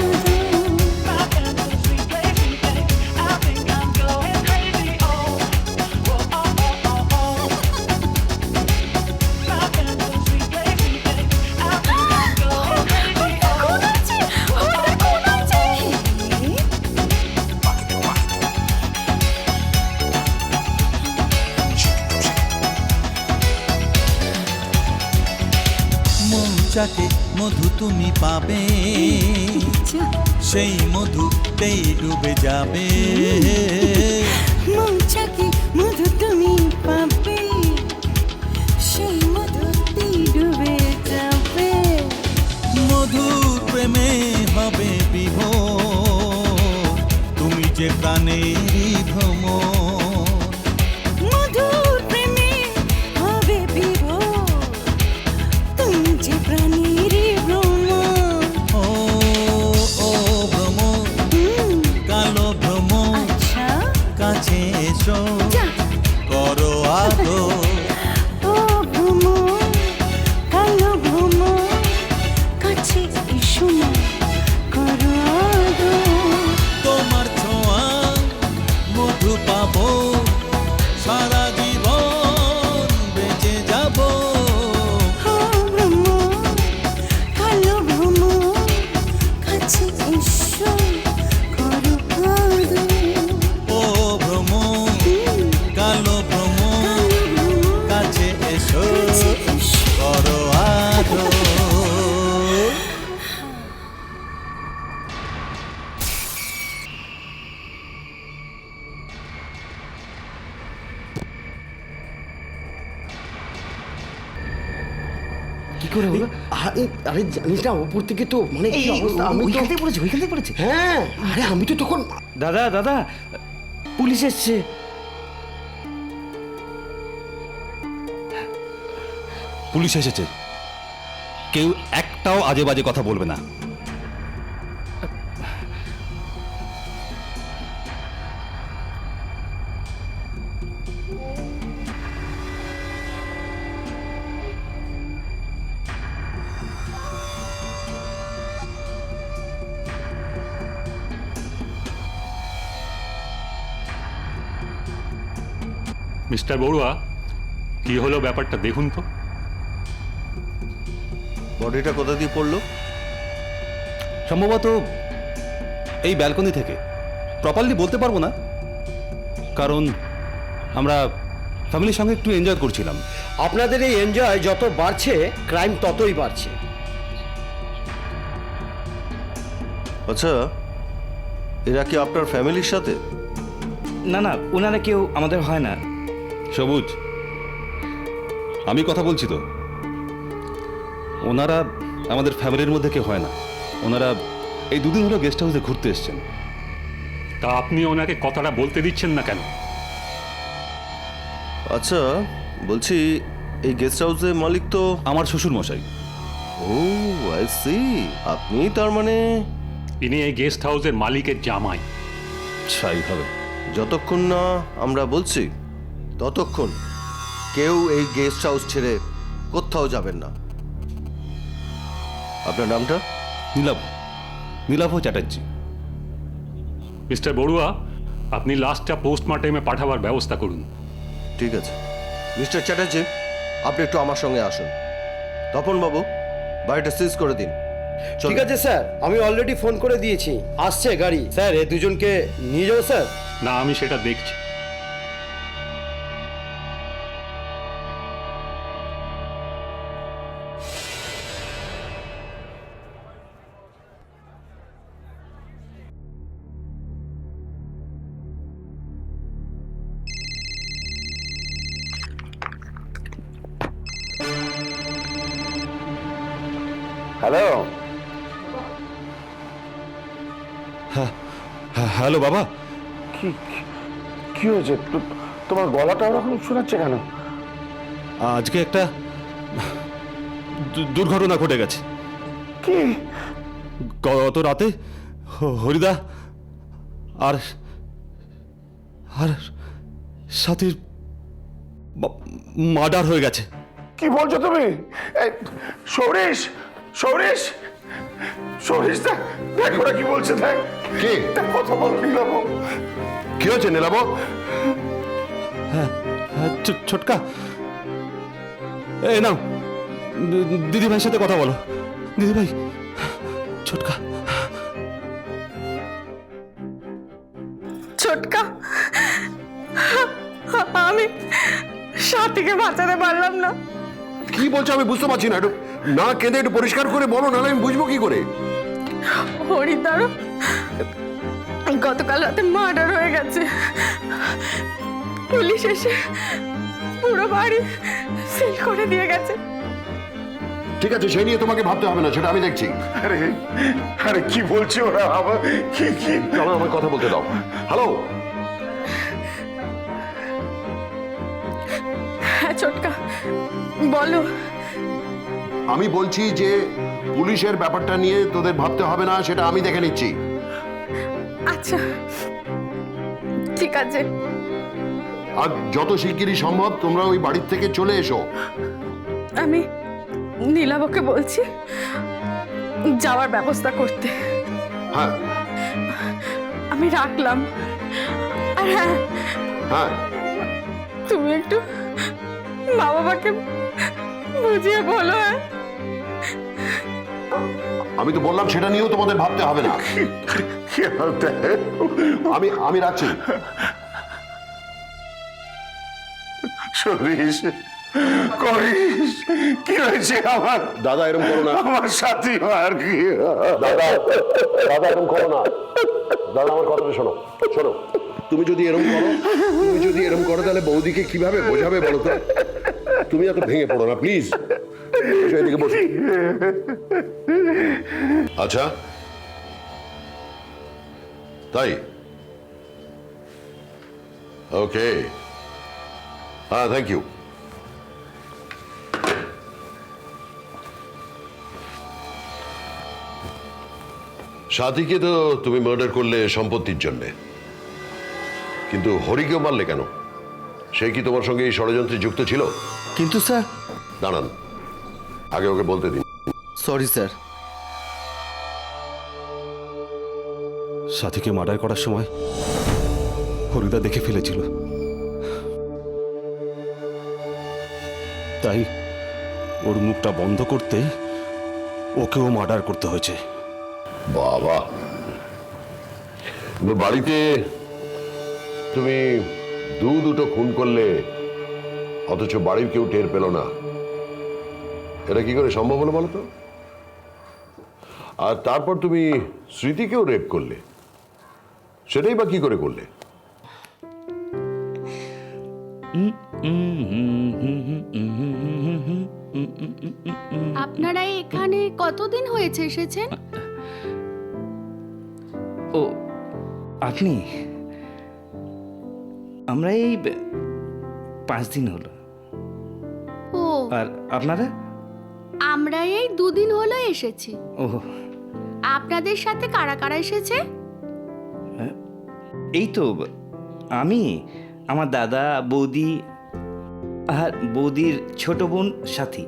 মৌচাকে মধু তুমি পাবে, সেই মধুতেই ডুবে যাবে। মৌচাকে মধু তুমি পাবে, সেই মধুতেই ডুবে যাবে। মধুর প্রেমে হবে বিভোর, তুমি যে প্রাণেরই ভ্রমর। মধুর প্রেমে হবে বিভোর, তুমি যে প্রাণীরই ভ্রমর। ও ও ভ্রমর, কালো ভ্রমর, কাছে এসো করো আদর। ও ভ্রমর, কালো ভ্রমর, কাছে এসো না করো আদর। তোমার ছোঁয়া মধু পাবো, সারা জীবন বেঁচে যাবো। ও ভ্রমর, কালো ভ্রমর, কাছে এসো করো আদর। ও ভ্রমর, কালো ভ্রমর, কাছে এসো করো আদর। কি করে হলো? আরে জানিস না উপর থেকে তো মানে কি অবস্থা, আমি তো ওইখান থেকে পড়েছে। হ্যাঁ, আরে আমি তো তখন দাদা দাদা পুলিশ এসছে। পুলিশ এসেছে, কেউ একটাও আজে বাজে কথা বলবে না। মিস্টার বড়ুয়া, কি হলো ব্যাপারটা দেখুন তো। বডিটা কোথা দিয়ে পড়লো? সম্ভবত এই ব্যালকনি থেকে। প্রপারলি বলতে পারবো না, কারণ আমরা ফ্যামিলির সঙ্গে একটু এনজয় করছিলাম। আপনাদের এই এনজয় যত বাড়ছে, ক্রাইম ততই বাড়ছে। আচ্ছা, এরা কি আপনার ফ্যামিলির সাথে? না না, ওনারা কেউ আমাদের হয় না। সবুজ, আমি কথা বলছি তো। ওনারা আমাদের ফ্যামিলির মধ্যে কেউ হয় না। ওনারা এই দুদিন হলো গেস্ট হাউসে ঘুরতে এসেছেন। তা আপনি ওনাকে কথাটা বলতে দিচ্ছেন না কেন? আচ্ছা, বলছি এই গেস্ট হাউসের মালিক তো আমার শ্বশুর মশাই। ও আই সি, আপনি তার মানে? ইনি এই গেস্ট হাউসের মালিকের জামাই। সাই হবে। যতক্ষণ না আমরা বলছি ততক্ষণ কেউ এই গেস্ট হাউস ছেড়ে কোথাও যাবেন না। আপনার নামটা? নীলাভ চ্যাটার্জি। মিস্টার বড়ুয়া, আপনি লাশটা পোস্টমর্টেমে পাঠাবার ব্যবস্থা করুন। ঠিক আছে মিস্টার চ্যাটার্জি, আপনি একটু আমার সঙ্গে আসুন। তপনবাবু, বাড়িটা সিজ করে দিন। ঠিক আছে স্যার, আমি অলরেডি ফোন করে দিয়েছি, আসছে গাড়ি। স্যার, এই দুজনকে নিয়ে যাবো স্যার? না, আমি সেটা দেখছি। হ্যালো। হ্যালো বাবা। কি হয়েছে তোমার? গলাটা ওরকম শোনাচ্ছে কেন? আজকে একটা দুর্ঘটনা ঘটে গেছে। কি? গত রাতে হরিদা আর আর সাথীর মার্ডার হয়ে গেছে। কি বলছো তুমি? সৌরেশ, সৌরেশ, সৌরেশ, দেখ ওরা কি বলছে, দেখ। কি কথা বল নীলাভ? কি হয়েছে নীলাভ? হ্যাঁ, ছোটকা, এই নাও, দিদি ভাইয়ের সাথে কথা বলো। দিদি ভাই, ছোটকা। ছোটকা, আমি সাথীকে বাঁচাতে পারলাম না। কি বলছো আমি বুঝতে পারছি না। একটু না কেঁদে একটু পরিষ্কার করে বলো, নাহলে আমি বুঝবো কি করে? হরিদারও গতকাল রাতে মার্ডার হয়ে গেছে। পুলিশ এসে পুরো বাড়ি সিল করে দিয়ে গেছে। ঠিক আছে, সেই নিয়ে তোমাকে ভাবতে হবে না, সেটা আমি দেখছি। আরে আরে কি বলছে ওরা? আবার কি কি? চলো আমার কথা বলতে দাও। হ্যালো, হ্যাঁ ছোটকা, বলো। আমি বলছি যে পুলিশের ব্যাপারটা নিয়ে তোদের ভাবতে হবে না, সেটা আমি দেখে নিচ্ছি। আচ্ছা ঠিক আছে। আর যত শিগগিরই সম্ভব তোমরা ওই বাড়ির থেকে চলে এসো। আমি নীলাবকে বলছি যাওয়ার ব্যবস্থা করতে। হ্যাঁ আমি রাখলাম। আর হ্যাঁ, হ্যাঁ, তুমি একটু মা বাবাকে বুঝিয়ে বলো। হ্যাঁ, আমি তো বললাম সেটা নিয়েও তোমাদের ভাবতে হবে না। আমি রাখছি। সরিস করিস কি হয়েছে আমার? দাদা এরকম করো না। আমার সাথী আর কি? দাদা এরকম করো না। দাদা আমার কথাটা শোনো, শোনো। তুমি যদি এরকম করো তাহলে বৌদিকে কিভাবে বোঝাবে বলো তো? তুমি এত ভেঙে পড়ো না প্লিজ। এদিকে বসো। আচ্ছা তাই? ওকে, হ্যাঁ, থ্যাংক ইউ। সাথীকে তো তুমি মার্ডার করলে সম্পত্তির জন্যে, কিন্তু হরিকেও মারলে কেন? সে কি তোমার সঙ্গে এই ষড়যন্ত্রে যুক্ত ছিল? কিন্তু স্যার। দাঁড়ান, আগে ওকে বলতে দিন। Sorry sir. সাথীকে মার্ডার করার সময় হরিদা দেখে ফেলেছিল, তাই ওর মুখটা বন্ধ করতে ওকেও মার্ডার করতে হয়েছে। বাবা, বাড়িতে তুমি দুটো খুন করলে অথচ বাড়ির কেউ টের পেল না, এটা কি করে সম্ভব হলো বলো তো? আর তারপর তুমি স্মৃতিকেও রেপ করলে, সেটাই বা কি করে করলে? আপনারা এখানে কতদিন হয়েছে এসেছেন? ও আপনি? আমরা এই 5 দিন হলো। ও, আর আপনারা? আমরা এই 2 দিন হলো এসেছি। ও, আপনাদের সাথে কারা কারা এসেছে? এই তো আমি, আমার দাদা, বৌদি আর বৌদির ছোট বোন সাথী,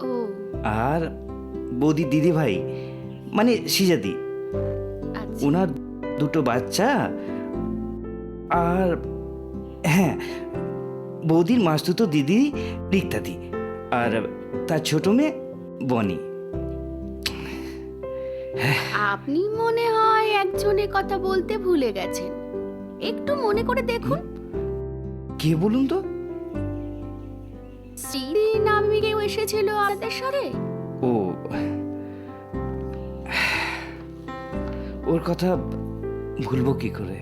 ও, আর বৌদির দিদি ভাই মানে সিজাদি, আচ্ছা। ওনার 2 বাচ্চা, আর হ্যাঁ বৌদির মাসতুতো দিদি রিক্তাদি, আর তার ছোট মেয়ে বনি। আপনি মনে হয় একজনের কথা বলতে ভুলে গেছেন, একটু মনে করে দেখুন। কে বলুন তো? শ্রী নামে কেউ এসেছিল আপনাদের সাথে? ও, ওর কথা ভুলবো কি করে?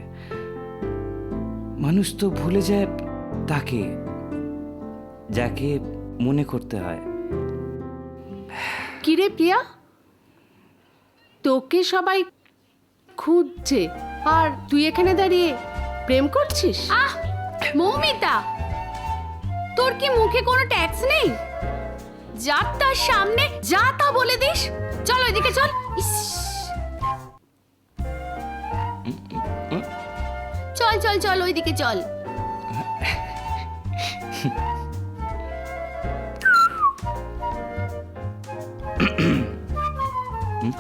মানুষ তো ভুলে যায় তাকে যাকে মনে করতে হয়। কিরে প্রিয়া, তোকে সবাই খুঁজছে আর তুই এখানে দাঁড়িয়ে প্রেম করছিস? আহ মৌমিতা, তোর কি মুখে কোনো ট্যাক্স নেই? যা তার সামনে যা তা বলে দিস। চল ওইদিকে চল। ইস, চল চল চল ওইদিকে চল।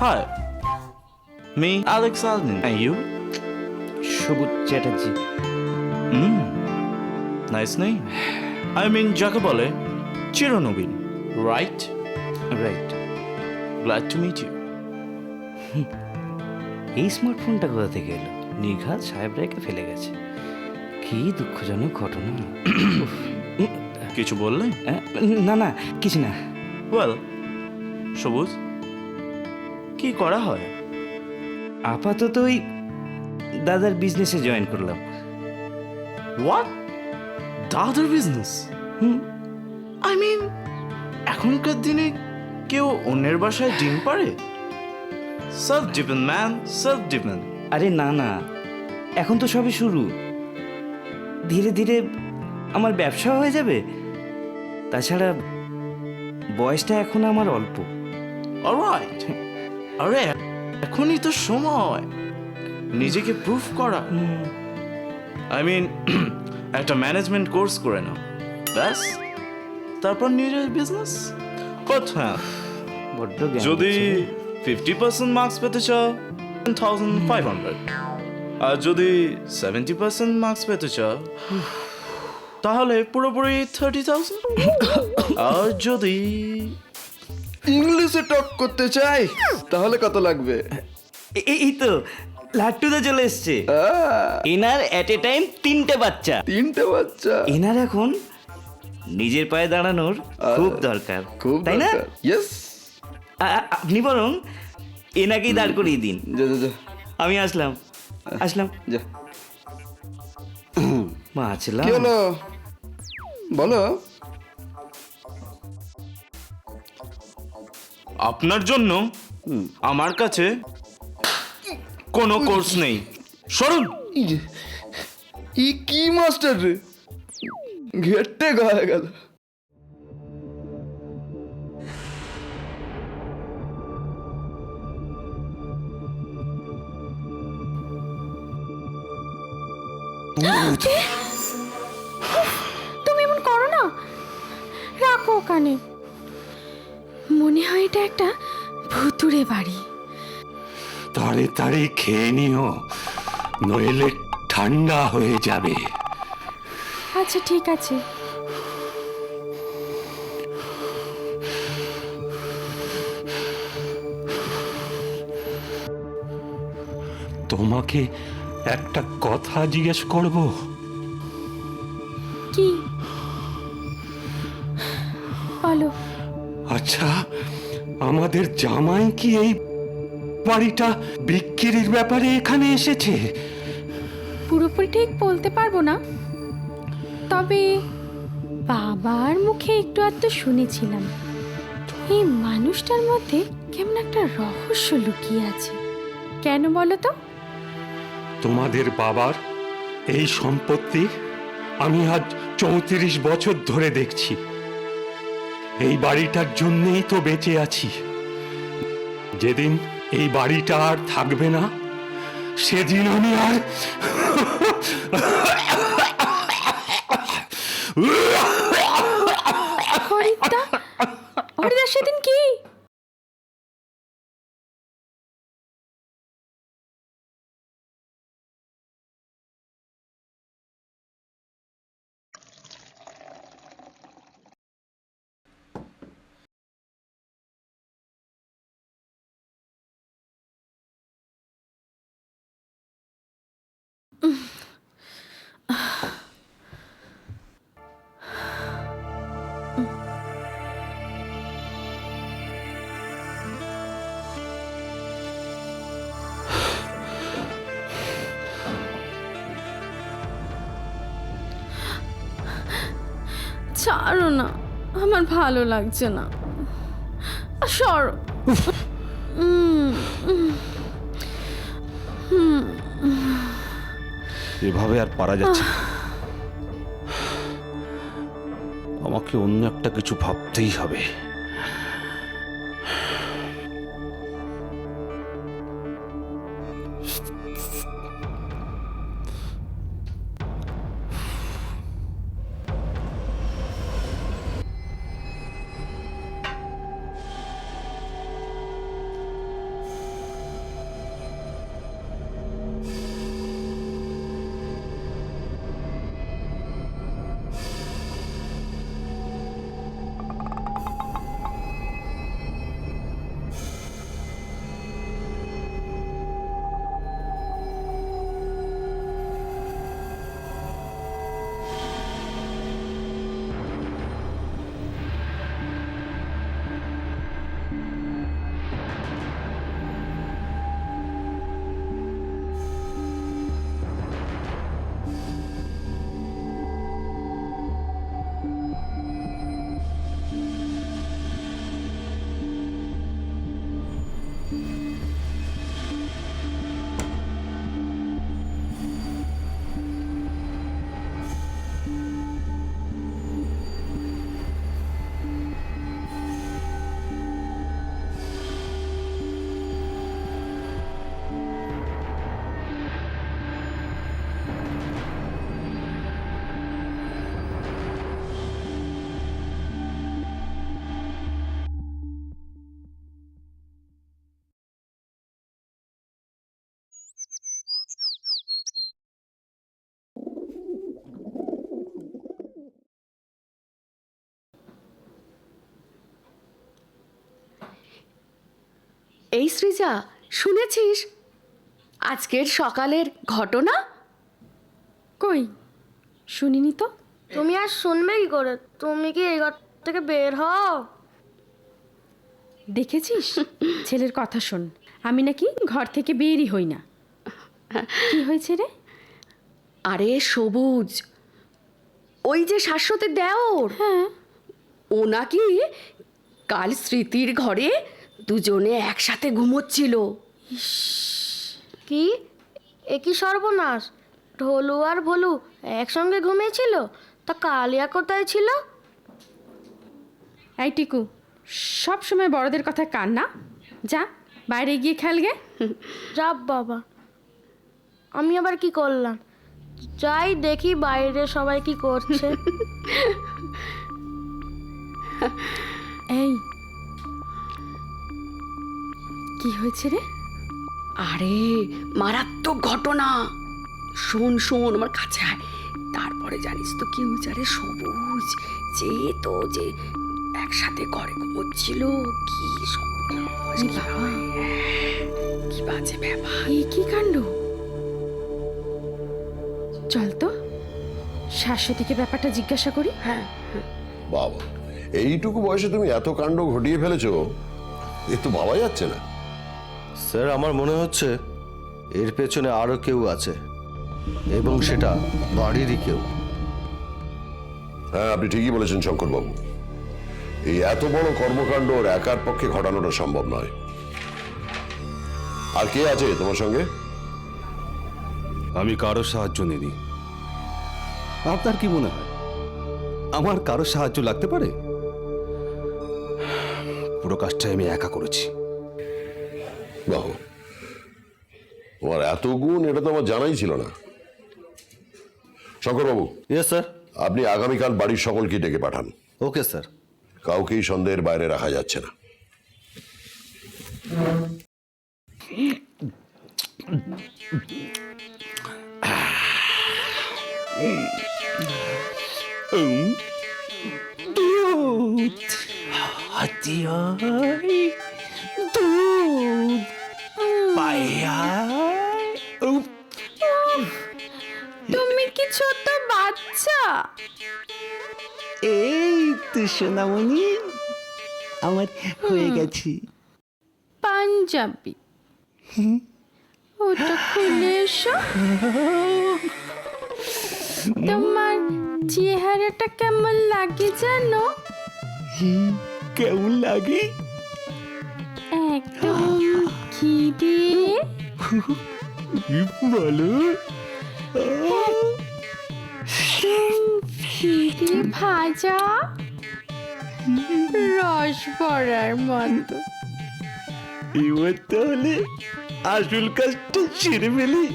Hi, me Alex Alden. And you? Shobut Chatterjee. Nice name. I mean Jakabole Chironobin, right? Right. Glad to meet you. এই স্মার্টফোনটা কোথা থেকে এলো? নিঘাত সাহেব রেখে ফেলে গেছে। কি দুঃখজনক ঘটনা। কিছু বললে? না না, কিছু না। ওয়েল, সবুজ কি করা হয়? আপাতত ওই দাদার বিজনেসে জয়েন করলাম। হোয়াট? দাদার বিজনেস? আই মিন এখনকার দিনে কেউ অন্যের বাসায় ডিম পারে? Self depend man, self depend. আরে না না, এখন তো সবে শুরু, ধীরে ধীরে আমার ব্যবসা হয়ে যাবে। তাছাড়া বয়সটা এখন আমার অল্প। অলরাইট, আরে এখনই তো সময় নিজেকে প্রুফ করা। আই মিন একটা ম্যানেজমেন্ট কোর্স করে নাও, ব্যাস, তারপর নিজের বিজনেস। বাট হ্যাঁ, বড্ড জ্ঞান যদি হচ্ছে। 50% মার্কস পেতে চাও 10,500, আর যদি 70% মার্কস পেতে চাও তাহলে পুরোপুরি 30,000। আর যদি ইংলিশে টক করতে চাই তাহলে কত লাগবে? এই তো লাট্টুদা চলে এসছে। এনার এট এ টাইম 3টে বাচ্চা। 3টে বাচ্চা? এনার এখন নিজের পায়ে দাঁড়ানোর খুব দরকার, খুব তাই না? ইয়েস। আপনি বরং এনাকেই দাঁড় করিয়ে দিন। আমি আসলাম। যা। বাঁচলাম। কি হলো বলো? আপনার জন্য আমার কাছে কোনো কোর্স নেই, সরুন। ই কি মাস্টার রে, ঘেটে গায়ে গেল। তুমি এমন করো না, রাখো ওখানে। মনে হয় এটা একটা ভুতুড়ে বাড়ি। তাড়াতাড়ি খেয়ে নিও, নইলে ঠান্ডা হয়ে যাবে। আচ্ছা ঠিক আছে। তোমাকে একটা কথা জিজ্ঞেস করব। কি? বলো। আচ্ছা, আমাদের জামাই কি এই বাড়িটা বিক্রির ব্যাপারে এখানে এসেছে? পুরোপুরি ঠিক বলতে পারবো না, তবে বাবার মুখে একটু আধটু শুনেছিলাম এই মানুষটার মধ্যে কেমন একটা রহস্য লুকিয়ে আছে। কেন বলো তো? তোমাদের বাবার এই সম্পত্তি আমি আজ 34 বছর ধরে দেখছি। এই বাড়িটার জন্যই তো বেঁচে আছি। যেদিন এই বাড়িটা আর থাকবে না, সেদিন আমি আর হরিদা সেদিন কি? ছাড়ো না, আমার ভালো লাগছে না, সরো। এভাবে আর পারা যাচ্ছে না। আমাকে অন্য একটা কিছু ভাবতেই হবে। এই সৃজা, শুনেছিস আজকের সকালের ঘটনা? কই শুনিনি তো। তুমি আর শুনবে কি করে? তুমি কি এই ঘর থেকে বের হও? দেখেছিস ছেলের কথা শোন, আমি নাকি ঘর থেকে বেরই হই না। কি হয়েছে রে? আরে সবুজ, ওই যে শাশ্বতের দেওর, ও নাকি কাল স্মৃতির ঘরে দুজনে একসাথে ঘুমোচ্ছিল। কি? এ কি সর্বনাশ! ঢোলু আর ভোলু একসঙ্গে ঘুমিয়েছিল? তা কালিয়া কোথায় ছিল? এই টিকু, সব সময় বড়দের কথা কান না। যা বাইরে গিয়ে খেল গে। যা বাবা, আমি আবার কি করলাম? যাই দেখি বাইরে সবাই কি করছে। এই কি হয়েছে রে? আরে মারাত্মক ঘটনা, শোন শোন আমার কাছে আয়। তারপরে জানিস তো কি হয়েছে? আরে সবুজ যে একসাথে ঘরে ঘুমোচ্ছিল, কি সর্বনাশ, কি বাজে ব্যাপার! এই কি কাণ্ড! চল তো শাশ্বতীকে ব্যাপারটা জিজ্ঞাসা করি। হ্যাঁ, বাবা, এইটুকু বয়সে তুমি এত কাণ্ড ঘটিয়ে ফেলেছো, এ তো ভাবা যাচ্ছে না। স্যার, আমার মনে হচ্ছে এর পেছনে আরো কেউ আছে, এবং সেটা বাড়িরই কেউ। হ্যাঁ, আপনি ঠিকই বলেছেন শঙ্করবাবু। এই এত বড় কর্মকাণ্ড ওর একার পক্ষে ঘটানোটা সম্ভব নয়। আর কে আছে তোমার সঙ্গে? আমি কারো সাহায্য নিইনি। আপনার কি মনে হয় আমার কারো সাহায্য লাগতে পারে? পুরো কাজটাই আমি একা করেছি। বাহ, তোমার এত গুণ, এটা তো আমার জানাই ছিল না। শঙ্করবাবু। Yes sir. আপনি আগামীকাল বাড়ির সকলকে ডেকে পাঠান। Okay sir. কাউকেই সন্দেহের বাইরে রাখা যাচ্ছে না। দুধ হাতিয়ায়, দুধ পায়ায়। তুমি কি ছোট বাচ্চা? এই তো সোনামণি, আমার হয়ে গেছি। পাঞ্জাবি ওটা খুলে এসো। তোমার চেহারাটা কেমন লাগে জানো? কেমন লাগে? একদম খিদে। বলো। খিদে ভাজা, রস ভরার মতো। এবার তাহলে আসল কাজটা ছেড়ে ফেলি।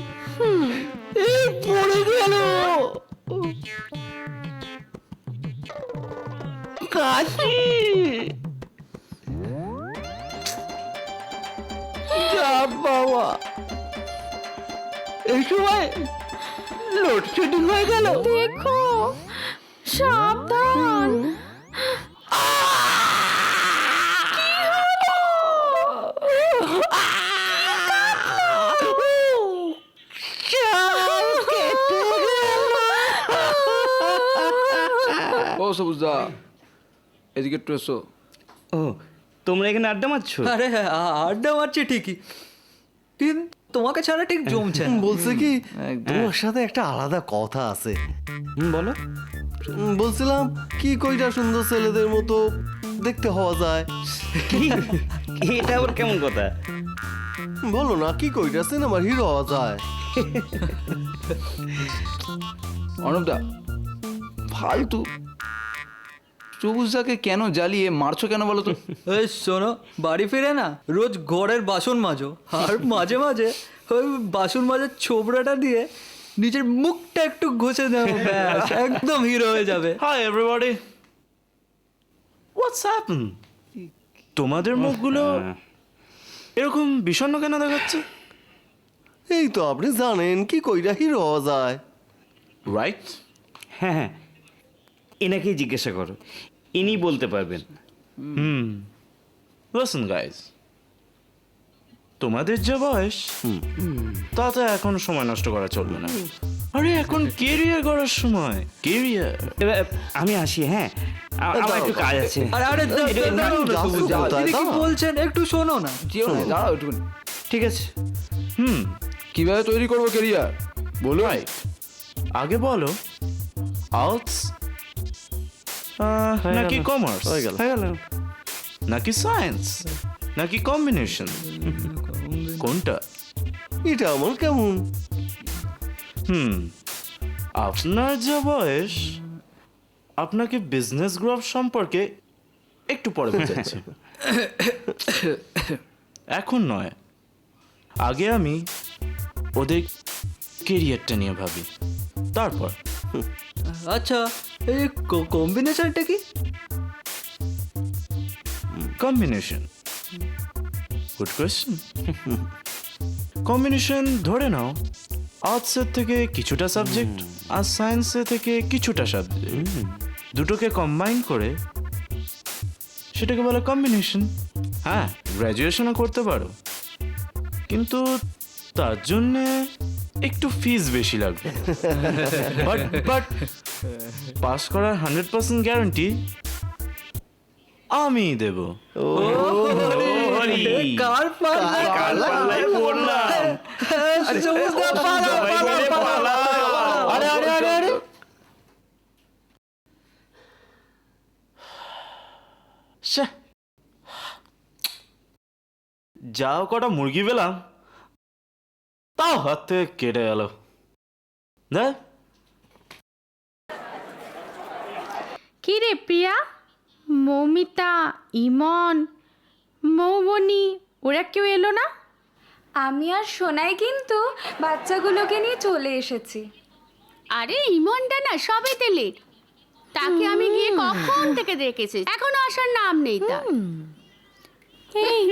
পড়ে গেল কাশি। বাবা, এই সময় লোডশেডিং হয়ে গেল। দেখো, সাবধান। ও সবুজদা, এদিকে একটু এসো। ও, তোমরা এখানে আড্ডা মারছো? আরে আড্ডা মারছি ঠিকই, কিন্তু তোমাকে ছাড়া ঠিক জমছে না। বলছে কি, তোমার সাথে একটা আলাদা কথা আছে। বলো। বলছিলাম কি, কইটা সুন্দর ছেলেদের মতো দেখতে হওয়া যায়। এটা আবার কেমন কথা? বলো না, কি কইটা সিনেমার হিরো হওয়া যায়। অর্ণবদা, ফালতু সবুজদাকে কেন জ্বালিয়ে মারছো কেন বলো তো? এই শোনো, বাড়ি ফিরে না রোজ ঘরের বাসন মাজো, আর মাঝে মাঝে ওই বাসন মাজার ছোবড়াটা দিয়ে নিজের মুখটা একটু ঘষে দাও, ব্যাস একদম হিরো হয়ে যাবে। হাই এভরিবডি, হোয়াটস হ্যাপেন? তোমাদের মুখগুলো এরকম বিষণ্ণ কেন দেখাচ্ছে? এই তো আপনি জানেন কি কইটা হিরো হওয়া যায়, রাইট? হ্যাঁ হ্যাঁ, এনাকেই জিজ্ঞাসা করো, ইনি বলতে পারবেন। লিসেন গাইস, তোমাদের যে বয়স তাতে এখন সময় নষ্ট করা চলবে না। আরে এখন কেরিয়ার করার সময়, কেরিয়ার। আমি আসি, হ্যাঁ আমার একটু কাজ আছে। আরে তিনি কি বলছেন একটু শোনো না। দাঁড়াও একটু। ঠিক আছে। কিভাবে তৈরি করবো কেরিয়ার বলো। আগে বলো আর্টস নাকি কমার্স, হয়ে গেল। নাকি সায়েন্স, নাকি কম্বিনেশন, কোনটা? এটা আমার কেমন? আপনার যে বয়স, আপনাকে বিজনেস গ্রোথ সম্পর্কে একটু পরে বোঝাচ্ছি। এখন নয়, আগে আমি ওদের কেরিয়ারটা নিয়ে ভাবি, তারপর। আচ্ছা, এই কম্বিনেশনটা কি? Combination, good question. কম্বিনেশন ধরে নাও আর্টসের থেকে কিছুটা সাবজেক্ট আর সায়েন্সের থেকে কিছুটা সাবজেক্ট, দুটোকে কম্বাইন করে সেটাকে বলে কম্বিনেশন। হ্যাঁ, গ্র্যাজুয়েশনও করতে পারো, কিন্তু তার জন্যে একটু ফিস বেশি লাগবে। বাট পাস করার 100% গ্যারান্টি আমি দেব। কার পাল্লায় পড়লাম? আরে যাও কটা মুরগি পেলাম, তাও হাত থেকে কেটে গেল। দেখ কি রে প্রিয়া, মৌমিতা, ইমন, মৌবনি, ওরা কেউ এলো না? আমি আর সোনাই কিন্তু বাচ্চাগুলোকে নিয়ে চলে এসেছি। আরে ইমনটা না সবেতে লেট, তাকে আমি গিয়ে কখন থেকে দেখেছি, এখনো আসার নাম নেই তার। এই,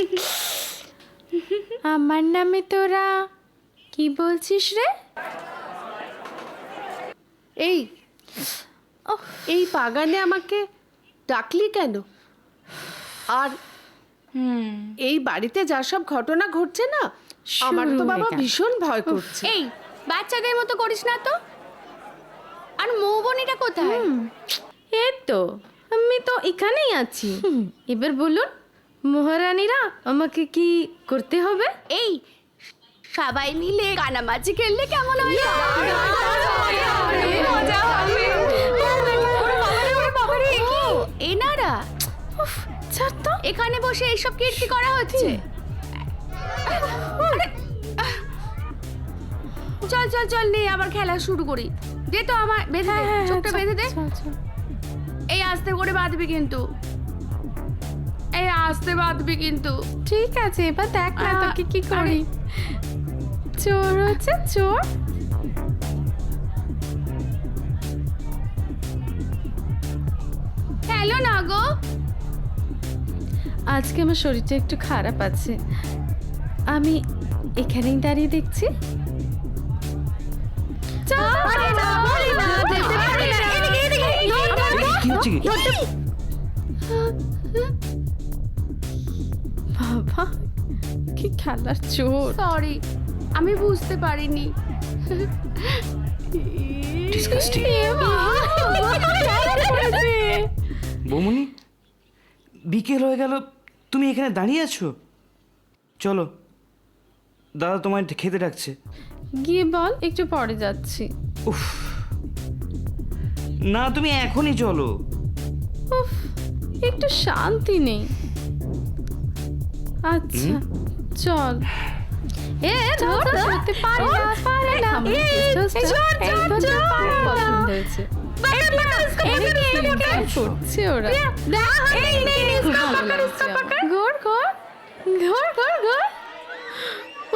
আমার নামে তোরা কি বলছিস রে? এই বাগানে আমাকে ডাকলি কেন? আর এই বাড়িতে যা সব ঘটনা ঘটছে না, আমার তো বাবা ভীষণ ভয় করছে। এই বাচ্চাদের মতো করিস না তো। আর মৌবনিটা কোথায়? এই তো, আমি তো এখানেই আছি। এবার বলুন মহারানীরা, আমাকে কি করতে হবে? এই সবাই মিলে কানামাছি খেললে কেমন হয়? এনারা এখানে বসে এইসব কীর্তি করা হচ্ছে। চল চল চল, নে আবার খেলা শুরু করি। দে তো আমার বেঁধে দে, চোখটা বেঁধে দে। এই আস্তে করে বাঁধবি কিন্তু, এই আস্তে বাঁধবি কিন্তু। ঠিক আছে, এবার দেখ না তোকে কি করি। চোর হচ্ছে চোর। হ্যালো না গো, আজকে আমার শরীরটা একটু খারাপ আছে, আমি এখানেই দাঁড়িয়ে দেখছি। বাবা, কি খেলার চোর। সরি, আমি বুঝতে পারিনি। বৌমনি, বিকেল হয়ে গেল, তুমি এখানে দাঁড়িয়ে আছো? চলো, দাদা তোমায় খেতে ডাকছে। গিয়ে বল একটু পরে যাচ্ছি। উফ, না তুমি এখনই চলো। উফ, একটু শান্তি নেই। আচ্ছা চল। এ ধর ধরতে পারে না, পারে না। পছন্দ হয়েছে। করছে ওরা। ঘোর ঘোর ঘোর ঘোর ঘোর।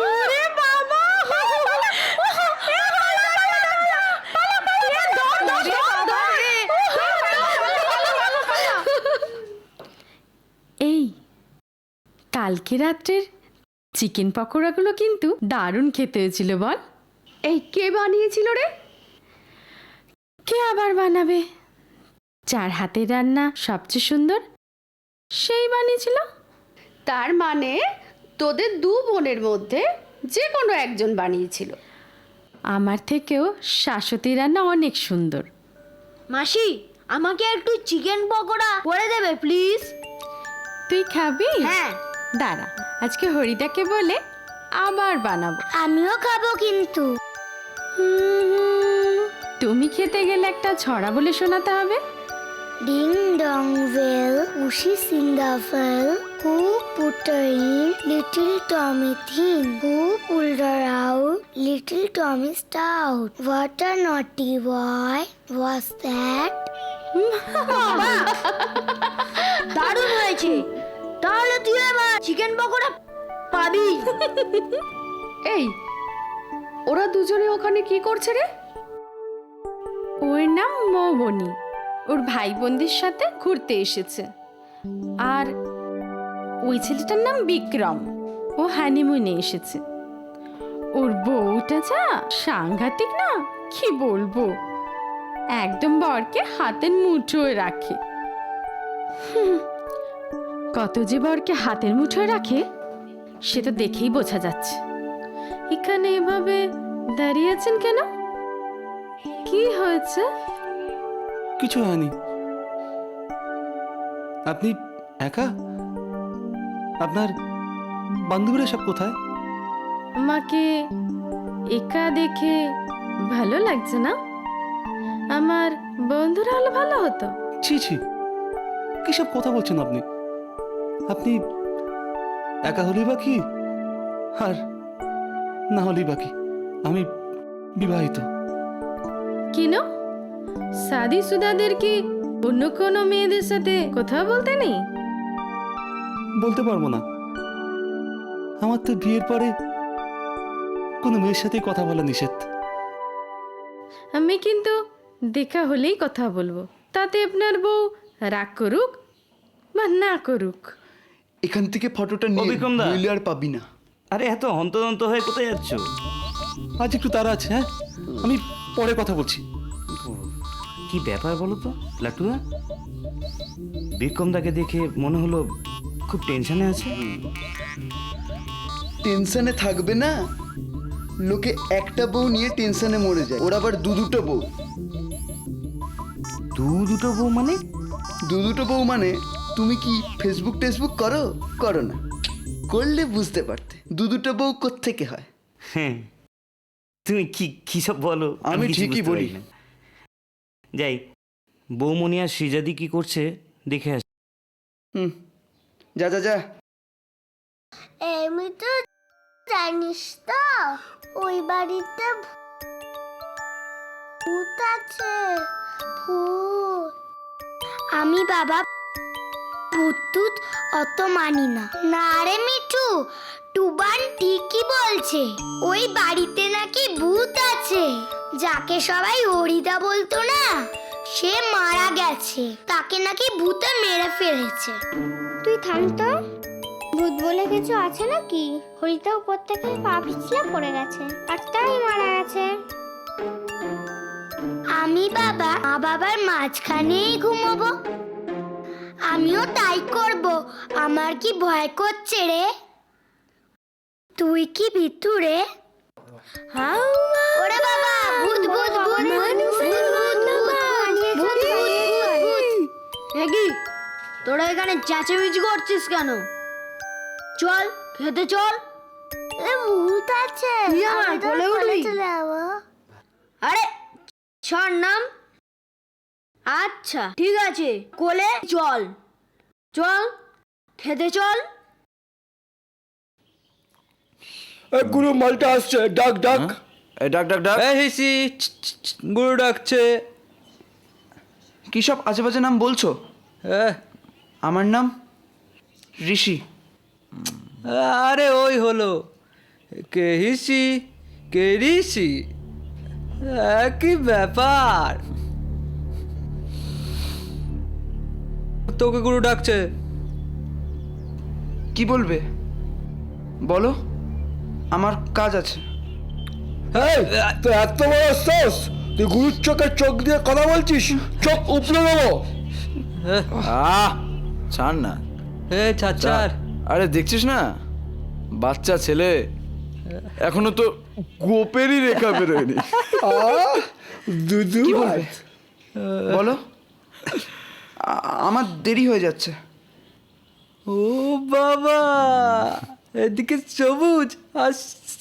ওরে বাবা, এই কালকে রাত্রের চিকেন পকোড়াগুলো কিন্তু দারুণ খেতে হয়েছিল বল। এই কে বানিয়েছিল রে? কে আবার বানাবে, যার হাতের রান্না সবচেয়ে সুন্দর সেই বানিয়েছিল। তার মানে তোদের দু বোনের মধ্যে যে কোনো একজন বানিয়েছিল। আমার থেকেও শাশ্বতী রান্না অনেক সুন্দর। মাসি আমাকে একটু চিকেন পকোড়া করে দেবে প্লিজ। তুই খাবি? হ্যাঁ। দাঁড়া, আজকে হরিদাকে বলে আবার বানাবো। আমিও খাবো কিন্তু। তুমি খেতে গেলে একটা ছড়া বলে শোনাতে হবে। ডিং ডং বেল উশি সিঙ্গাফেল who put her in little Tommy Thin who pulled out little Tommy Stout what a naughty boy was that. দারুণ হয়েছে। তাহলে তুই এবার চিকেন পকোড়া পাবি। এই ওরা দুজনে ওখানে কি করছে রে? ওর নাম মৌবনি, ওর ভাই বোনদের সাথে ঘুরতে এসেছে। আর ওই ছেলেটার নাম বিক্রম, ও হানিমুনে এসেছে। ওর বউটা যা সাংঘাতিক না, কি বলবো, একদম বরকে হাতের মুঠোয় রাখে। কত যে বরকে হাতের মুঠোয় রাখে সে তো দেখেই বোঝা যাচ্ছে। এখানে এভাবে দাঁড়িয়ে আছেন কেন? কি হয়েছে? কিছু হয়নি। আপনি একা? আপনার বান্ধবীরা সব কোথায়? আমাকে একা দেখে ভালো লাগছে না? আমার বন্ধুরা হলে ভালো হতো। ছি ছি, কি সব কথা বলছেন আপনি? আপনি একা হলেই বা কি, আর না হলেই বা কি, আমি বিবাহিত। কিনো সাদি সুদাদের কি অন্য কোনো মেয়েদের সাথে কথা বলতে নেই? বলতে পারবো না, আমার তো বিয়ের পরে কোনো মেয়ের সাথে কথা বলা নিষেধ। আমি কিন্তু দেখা হলেই কথা বলবো, তাতে আপনার বউ রাগ করুক বা না করুক। এখান থেকে ফটোটা নিয়ে বিক্রমদা। নইলে আর পাবি না। আরে এত হন্তদন্ত হয়ে কোথায় যাচ্ছ? আজ একটু তাড়া আছে, হ্যাঁ, আমি পরে কথা বলছি। কি ব্যাপার বলো তো লাটুয়া? বিক্রমদাকে দেখে মনে হলো খুব টেনশনে আছে। টেনশনে থাকবে না? লোকে একটা বউ নিয়ে টেনশনে মরে যায়, ওর আবার দুটো বউ। দুটো বউ মানে? দুটো বউ মানে তুমি কি ফেসবুক টেসবুক করো? করো না, করলে বুঝতে পারতে দুটো বউ কোত্থেকে হয়। হ্যাঁ, তুমি কি কি সব বলো? আমি কিছু ঠিকই বুঝতে বলি। পারি না। যাই, বৌমনি আর শ্রীজাদি কি করছে দেখে আস। যা যা যা। এমনি তো জানিস তো ওই বাড়িতে ভূত আছে, ভূত। আমি বাবা ভূত টুত অত মানি না। না রে মিঠু, টুবান ঠিকই বলছে, ওই বাড়িতে নাকি ভূত আছে। যাকে সবাই হরিদা বলতো না, সে মারা গেছে, তাকে নাকি ভূতে মেরে ফেলেছে। তুই থাম তো, ভূত বলে কিছু আছে নাকি? হরিদা উপর থেকে পা পিছলে পড়ে গেছে আর তাই মারা গেছে। আমি বাবা মা বাবার মাঝখানেই ঘুমোবো। আমিও তাই করব। আমার কি ভয় করছে রে? তুই কি ভিতরে? ওরে বাবা, ভূত ভূত ভূত ভূত। তোরা এখানে চেঁচামেচি করছিস কেন? চল খেতে চল। ভূত আছে, আমার কোলে উঠবি? আরে ছাড় নাম। আচ্ছা ঠিক আছে, কোলে চল, চল খেতে চল। গুরু মালটা আসছে, ডাক ডাক। ডাক ডাক ডাক। এই হিসি, গুরু ডাকছে। কি সব আজে বাজে নাম বলছো? আমার নাম ঋষি। আরে ওই হলো কে হিসি কে ঋষি, কি ব্যাপার? তোকে গুরু ডাকছে। কি বলবে বলো, আমার কাজ আছে। তো এত বড় সাহস, তুই গুরুর চোখে চোখ দিয়ে কথা বলছিস? চোখ উপড়ে দেবো। ছাড় না। ছাড়। আরে দেখছিস না বাচ্চা ছেলে এখনো তো গোপেরই রেখা বেরোয়নি। কি বলবে বলো, আমার দেরি হয়ে যাচ্ছে। ও বাবা, এদিকে সবুজ আর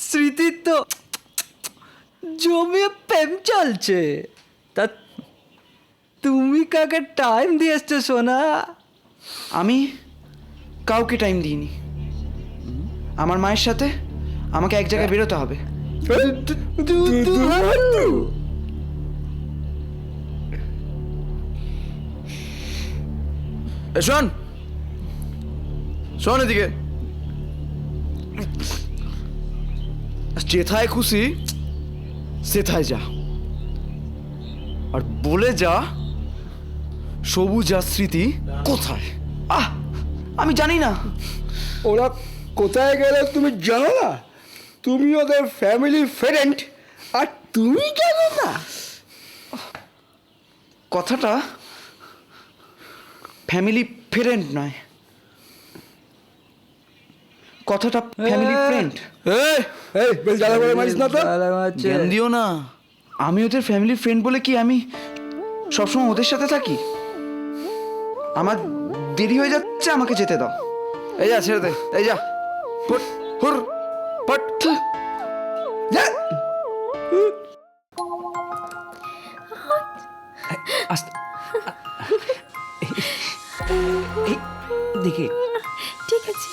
স্মৃতির তো জমিয়ে প্রেম চলছে। তা তুমি কাকে টাইম দিয়ে এসছো সোনা? আমি কাউকে টাইম দিইনি। আমার মায়ের সাথে আমাকে এক জায়গায় বেরোতে হবে। শোন শোন এদিকে, যেথায় খুশি সেথায় যা, আর বলে যা সবুজ আর স্মৃতি কোথায়। আমি জানি না ওরা কোথায় গেলে তুমি জানো না? তুমি ওদের ফ্যামিলি ফ্রেন্ড আর তুমি জানো না? কথাটা ফ্যামিলি ফ্রেন্ড নয়, কথাটা ফ্যামিলি ফ্রেন্ড। জ্ঞান দিও না। আমি ওদের ফ্যামিলি ফ্রেন্ড বলে কি আমি সবসময় ওদের সাথে থাকি? আমার দেরি হয়ে যাচ্ছে, আমাকে যেতে দাও। এই যা, ছেড়ে দে, এই যা, পট হুর পট যা। দেখে ঠিক আছে।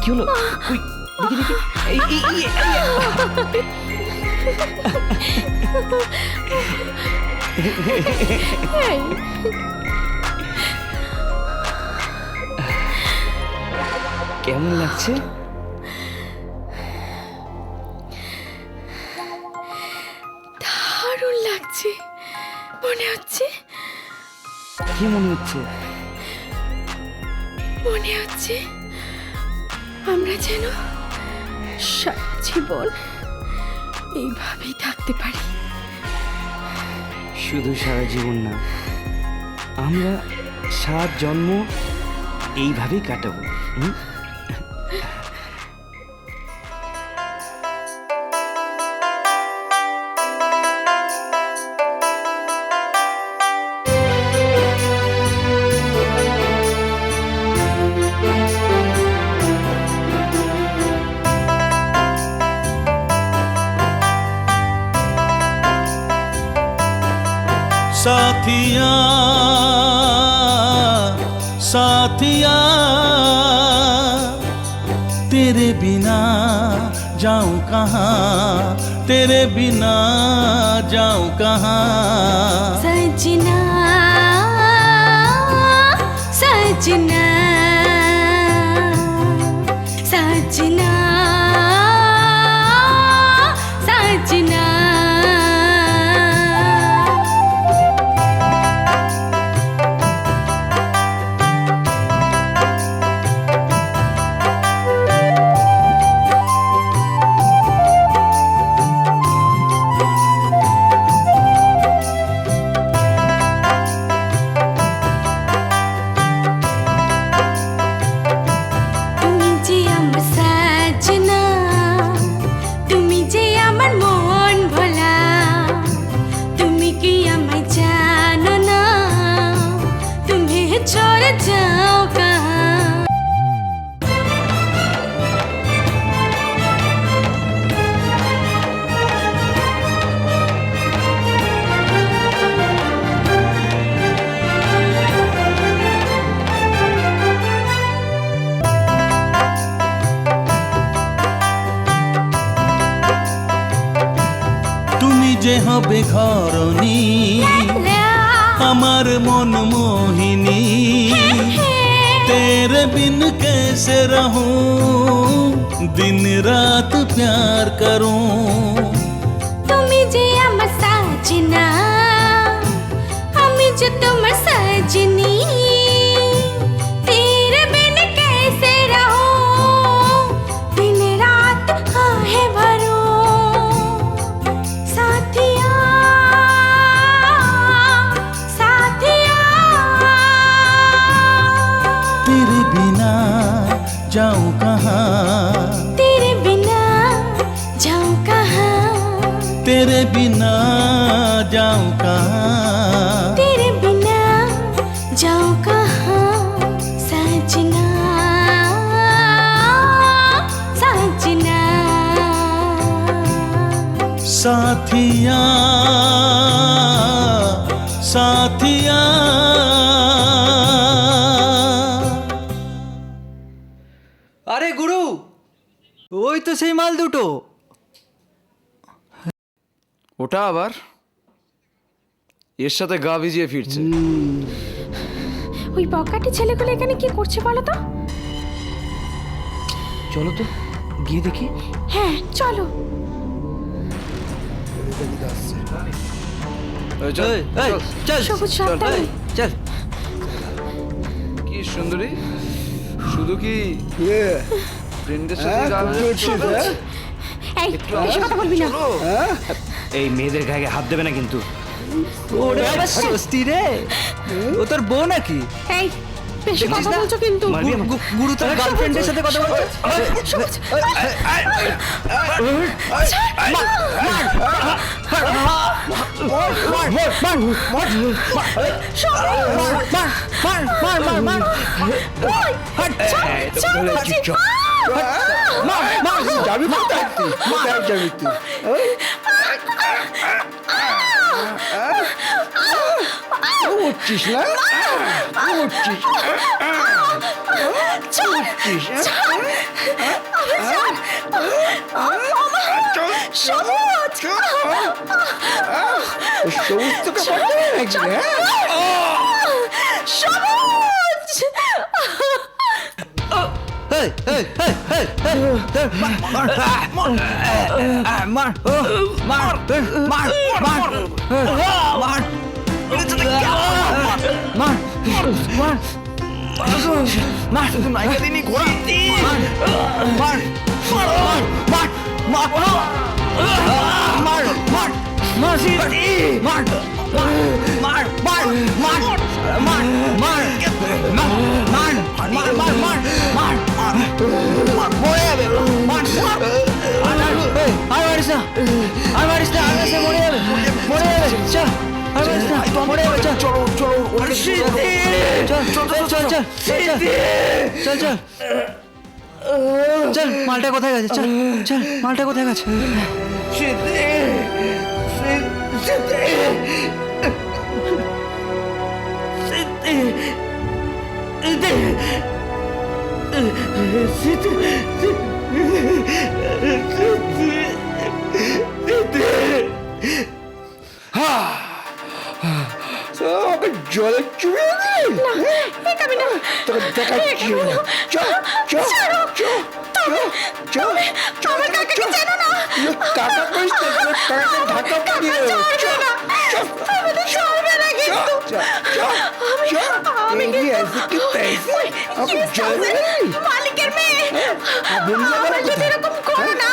কি হলো? দেখি দেখি, কেমন লাগছে? দারুণ লাগছে। মনে হচ্ছে, কি মনে হচ্ছে? মনে হচ্ছে আমরা যেন সারা জীবন এইভাবেই থাকতে পারি। শুধু সারা জীবন না, আমরা 7 জন্ম এইভাবেই কাটাবো। साथिया साथिया तेरे बिना जाऊं कहाँ, तेरे बिना जाऊं कहाँ। सजना सजना सजना सजना। যে হবে ঘরণী আমার মন মোহিনী, तेरे बिन कैसे रहूं, दिन रात प्यार करूं। তুমি যে আমার সাজনা, আমি যে তোমার সজনী, तेरे बिन कैसे रहूं, दिन रात आहे भरूं। साथिया तेरे बिना जाऊं कहाँ तेरे बिना जाऊं कहाँ सजना सजना साथिया साथिया আরে গুরু ওই তো সেই মাল দুটো। ওটা আবার এর সাথে গা ভিজিয়ে ফিরছে। ওই বকাটে ছেলেগুলো এখানে কি করছে বলো তো? চলো তো গিয়ে দেখি। হ্যাঁ চলো। চল সবুজ সাবধানে। চল। কি সুন্দরী, শুধু কি ফ্রেন্ডের সাথে গা ভেজাচ্ছিস? এই বেশি কথা বলবি না। এই মেয়েদের গায়ে হাত দেবে না কিন্তু। ওরে বাবা সস্তি রে, ও তোর বউ নাকি? এই বেশি কথা বলছো কিন্তু। গুরু তোর গার্লফ্রেন্ডের সাথে কথা বলছে। যাবি কোথায় তুই? কোথায় যাবি তুই? উঠছিস না? উঠছিস? সবুজ তোকে পড়তে নাকি? চল মালটা কোথায় গেছে? চল চল মালটা কোথায় গেছে? আমাকে জলে চুবিয়ে দিলি? তোকে দেখাচ্ছি না। চল চল চল চল চল কাকা কইস তো কাকাকে ঢাকা পড়িয়ে মালিকের মেয়ে আমার যদি এরকম করো না।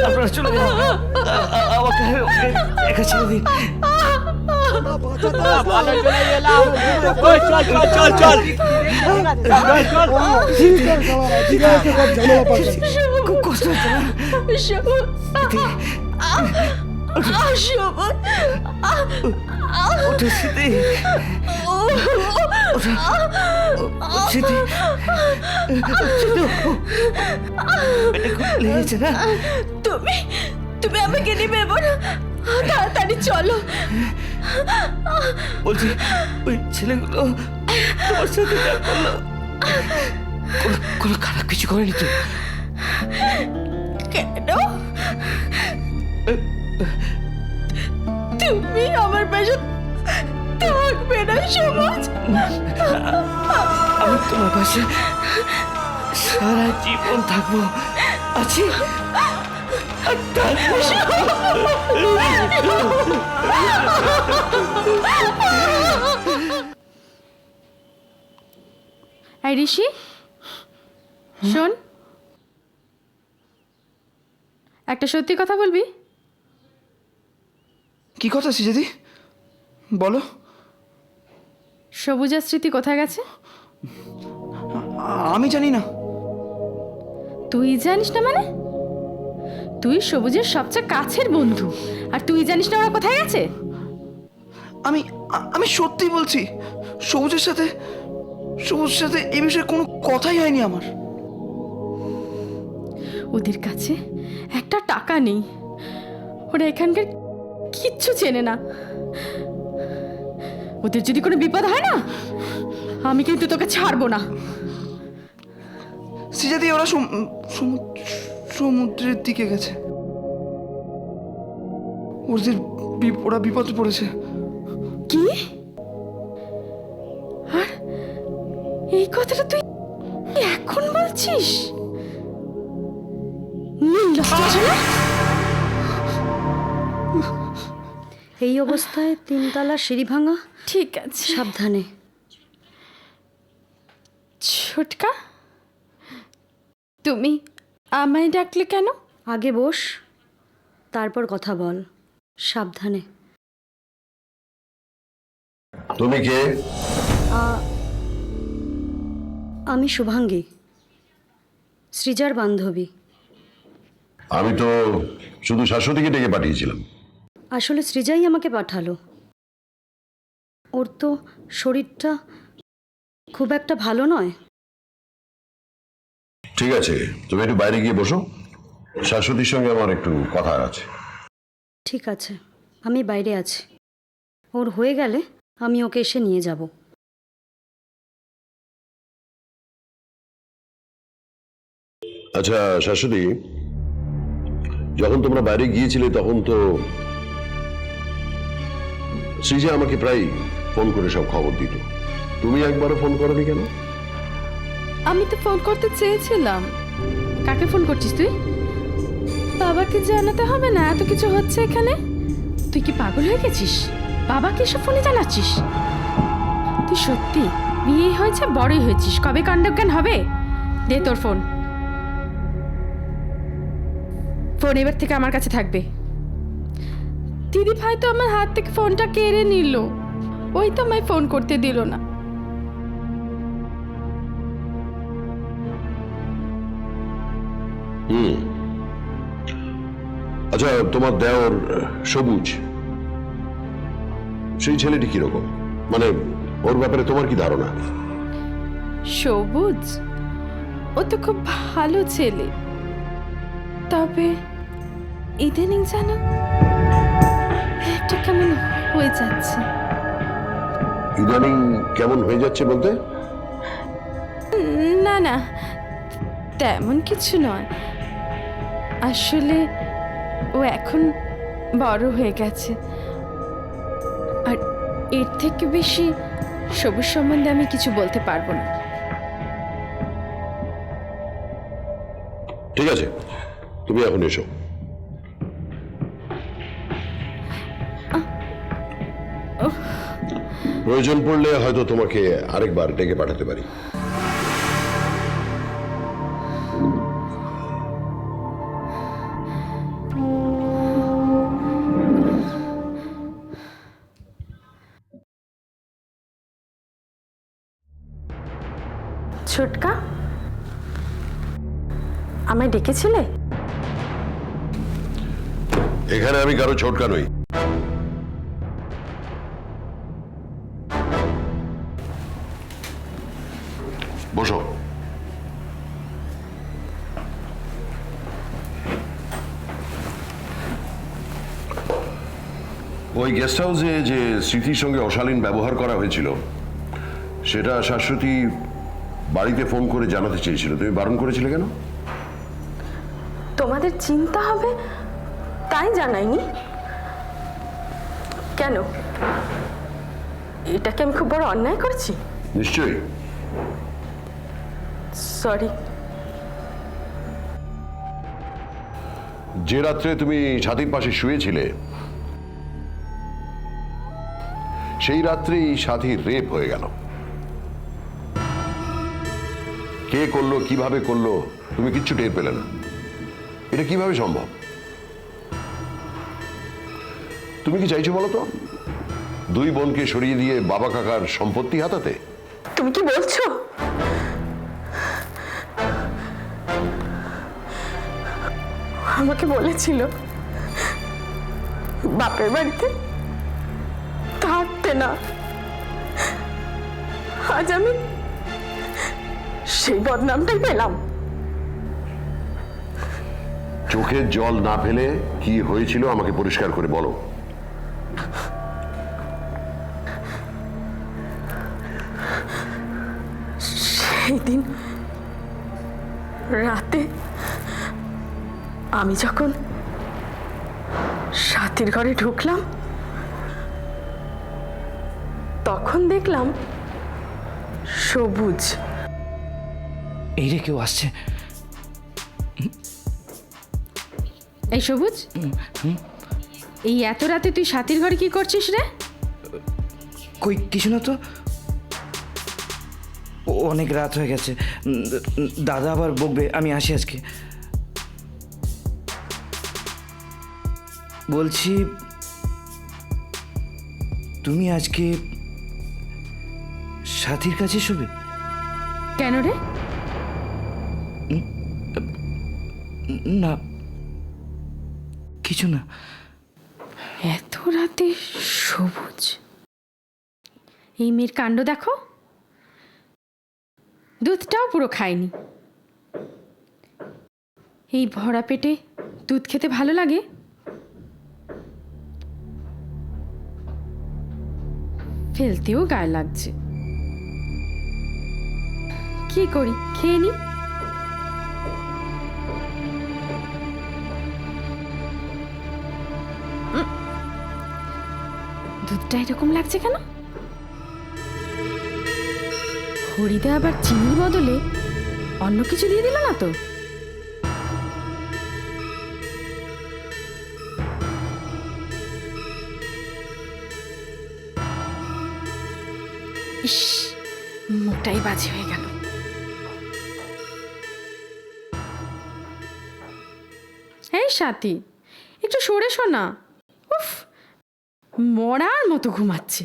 আপনারা চলে যান, আমাকে একা ছেড়ে দিন। খুব কষ্ট হচ্ছে না? ওঠো স্মৃতি, স্মৃতি, লেগেছে না? তুমি আমাকে নেবে না, তাড়াতাড়ি চলো। বলছি ওই ছেলেগুলো তোমার সাথে যা করলো কোনো খারাপ কিছু করেনি তো? কেন তুমি আমার পাশে থাকবে না সমাজ? আমি তোমার পাশে সারা জীবন থাকবো আছি আর তারপর এই ঋষি শোন, একটা সত্যি কথা বলবি? কি কথা সিজেদি বলো। সবুজের স্মৃতি কোথায় গেছে? আমি জানি না। তুই জানিস না মানে? তুই সবুজের সবচেয়ে কাছের বন্ধু, আর তুই জানিস না ওরা কোথায় গেছে? আমি সত্যি বলছি, সবুজের সাথে এই বিষয়ে কোনো কথাই হয়নি আমার। ওদের কাছে একটা টাকা নেই, ওরা এখানকার কিচ্ছু চেনে না। ওদের যদি কোনো বিপদ হয় না, আমি কিন্তু তোকে ছাড়বো না। সিজাদি ওরা সমুদ্রের দিকে গেছে, ওরা বিপদে পড়েছে। কি? আর এই কথাটা তুই এখন বলছিস? এই অবস্থায় 3তলা সিঁড়ি ভাঙা। ঠিক আছে, সাবধানে। ছোটকা, তুমি আমায় ডাকলে কেন? আগে বস, তারপর কথা বল। সাবধানে। তুমি কে? আমি শুভাঙ্গী, সৃজার বান্ধবী। আমি তো শুধু শাশ্বতীকে ডেকে পাঠিয়েছিলাম। আসলে সৃজাই আমাকে পাঠালো। ওর তো শরীরটা খুব একটা ভালো নয়। ঠিক আছে, তুমি একটু বাইরে গিয়ে বসো, শাশ্বতীর সঙ্গে আমার একটু কথা আছে। ঠিক আছে, আমি বাইরে আছি। ওর হয়ে গেলে আমি ওকে এসে নিয়ে যাব। আচ্ছা শাশ্বতী, যখন তোমরা বাইরে গিয়েছিলে তখন তো সৃজা আমাকে প্রায় ফোন করে সব খবর দিত। তুমি একবারও ফোন করোনি কেন? আমি তো ফোন করতে চেয়েছিলাম। কাকে ফোন করছিস তুই? বাবাকে জানাতে হবে না এত কিছু হচ্ছে এখানে? তুই কি পাগল হয়ে গেছিস? বাবাকে এসব ফোনে জানাচ্ছিস? তুই সত্যি বিয়ে হয়েছে, বড়ই হয়েছিস, কবে কাণ্ডজ্ঞান হবে? দে তোর ফোন। ফোন এবার থেকে আমার কাছে থাকবে। দিদি ভাই তো আমার হাত থেকে ফোনটা কেড়ে নিল, ওই তো আমায় ফোন করতে দিল না। আচ্ছা, তোমার দেওর সবুজ, সেই ছেলেটি কিরকম? মানে ওর ব্যাপারে তোমার কি ধারণা? সবুজ ও তো খুব ভালো ছেলে, তবে ইদানিং জানো একটা কেমন হয়ে যাচ্ছে। ইদানিং কেমন হয়ে যাচ্ছে বলতে? না না, তেমন কিছু নয়। আসলে ও এখন বড় হয়ে গেছে, আর এর থেকে বেশি সবুজ সম্বন্ধে আমি কিছু বলতে পারবো না। ঠিক আছে, তুমি এখন এসো। প্রয়োজন পড়লে হয়তো তোমাকে আরেকবার ডেকে পাঠাতে পারি। ছোটকা, আমায় ডেকেছিলে? এখানে আমি কারো ছোটকা নই। বসো। ওই গেস্ট হাউসে যে স্মৃতির সঙ্গে অশালীন ব্যবহার করা হয়েছিল, সেটা শাশ্বতী বাড়িতে ফোন করে জানাতে চেয়েছিল। তুমি বারণ করেছিলে কেন? তোমাদের চিন্তা হবে তাই জানাইনি। কেন, এটা কি আমি খুব বড় অন্যায় করেছি? নিশ্চয়ই। সরি, যে রাত্রে তুমি ছাতির পাশে শুয়েছিলে সেই রাত্রেই সাথীর রেপ হয়ে গেল। কে করলো, কিভাবে করলো, তুমি কিচ্ছু টের পেলে না। এটা কিভাবে সম্ভব? তুমি কি চাইছো বলো তো, দুই বোনকে সরিয়ে দিয়ে বাবা কাকার সম্পত্তি হাতাতে? তুমি কি বলছো? আমাকে বলেছিল বাপের বাড়িতে থাকতে না। আজ আমি সেই বদনামটাই পেলাম। চোখের জল না ফেলে কি হয়েছিল আমাকে পরিষ্কার করে বলো। সেই দিন রাতে আমি যখন সাথীর ঘরে ঢুকলাম তখন দেখলাম সবুজ। এই রে, কেউ আসছে। এই সবুজ, এই এত রাতে তুই সাথীর ঘরে কি করছিস রে? কই কিছু না তো, অনেক রাত হয়ে গেছে, দাদা আবার বকবে। আমি আসি আজকে। বলছি তুমি আজকে সাথীর কাছে শোবে? কেন রে? না কিছু না। এত রাতে সবুজ, এই মেয়ের কাণ্ড দেখো, দুধটাও পুরো খায়নি। এই ভরা পেটে দুধ খেতে ভালো লাগে? ফেলতেও গায়ে লাগছে। কি করি, খেয়ে নি। দুধটা এরকম লাগছে কেন? হরিদা আবার চিনির বদলে অন্য কিছু দিয়ে দিল না তো? ইস, মুখটাই বাজে হয়ে গেল। এই সাথী, একটু সরে শোনা। উফ, মরার মতো ঘুমাচ্ছে।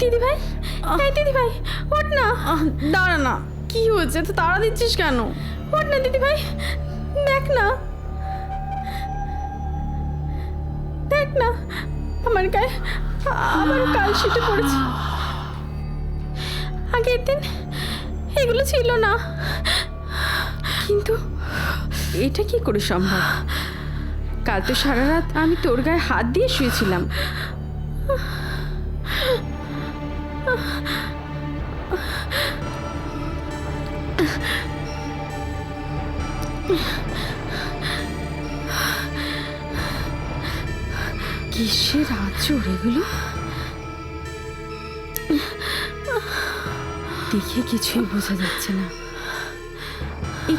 দিদি ভাই, এই দিদি ভাই, ওঠ না। দাঁড়া না, কি হয়েছে? তো তাড়া দিচ্ছিস কেন? ওঠ না দিদি ভাই, দেখ না, দেখ না, আমার গায়ে আমার কালশিটে পড়েছে। আগের দিন এগুলো ছিল না, কিন্তু এটা কি করে সম্ভব? কাল তো সারা রাত আমি তোর গায়ে হাত দিয়ে শুয়েছিলাম। কিসের আঁচড় এগুলো? দেখে কিছুই বোঝা যাচ্ছে না। এ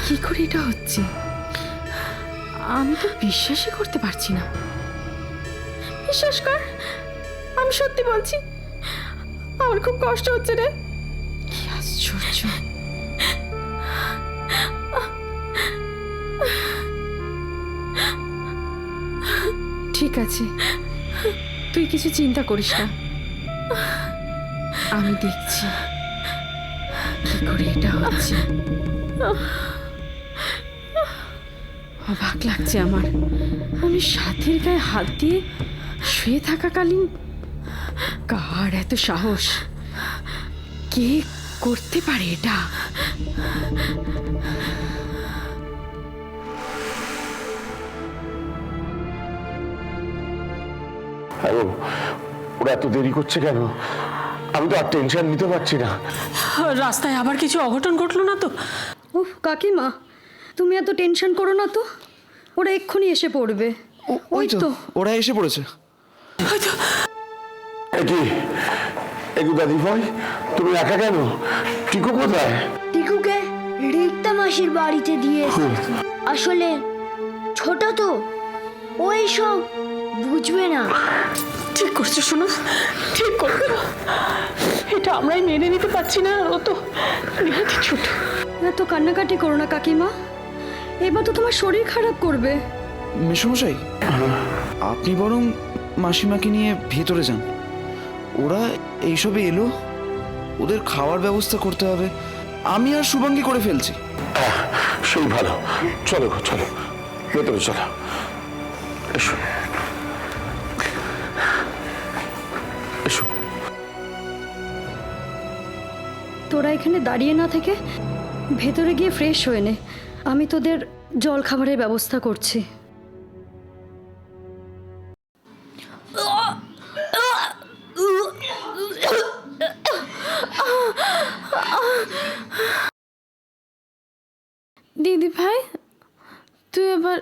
কি করে এটা হচ্ছে? আমি তো বিশ্বাসই করতে পারছি না। বিশ্বাস কর, আমি সত্যি বলছি, আমার খুব কষ্ট হচ্ছে রে। কি আশ্চর্য! ঠিক আছে, তুই কিছু চিন্তা করিস না, আমি দেখছি কি করে এটা হচ্ছে। অবাক লাগছে আমার, আমি সাথীর গায়ে হাত দিয়ে শুয়ে থাকাকালীন কার এত সাহস? কে করতে পারে এটা? আরে ওরা এত দেরি করছে কেন? আমি তো আর টেনশন নিতে পারছি না। রাস্তায় আবার কিছু অঘটন ঘটলো না তো? উফ কাকিমা, তুমি এত টেনশন করো না তো, ওরা এক্ষুনি এসে পড়বে। ওই তো ওরা এসে পড়েছে। একটু দাদি ভাই, তুমি একা কেন? টিকু কোথায়? টিকুকে রিক্তা মাসির বাড়িতে দিয়ে এসেছি। আসলে ছোট তো, ওই সব বুঝবে না। ঠিক করছো শোনো, ঠিক করছো। এটা আমরাই মেনে নিতে পারছি না, ও তো নিহাতি ছোট। এত কান্নাকাটি করো না কাকিমা, এবার তো তোমার শরীর খারাপ করবে। মেসমশাই, আপনি বরং মাসিমাকে নিয়ে ভেতরে যান। ওরা এইসবে এলো, ওদের খাওয়ার ব্যবস্থা করতে হবে। আমি আর শুভাঙ্গী করে ফেলছি। সেই ভালো, চলো চলো ভেতরে চলো, এসো এসো। তোরা এখানে দাঁড়িয়ে না থেকে ভেতরে গিয়ে ফ্রেশ হয়ে নে, আমি তোদের জল খাবারের ব্যবস্থা করছি। দিদি ভাই, তুই আবার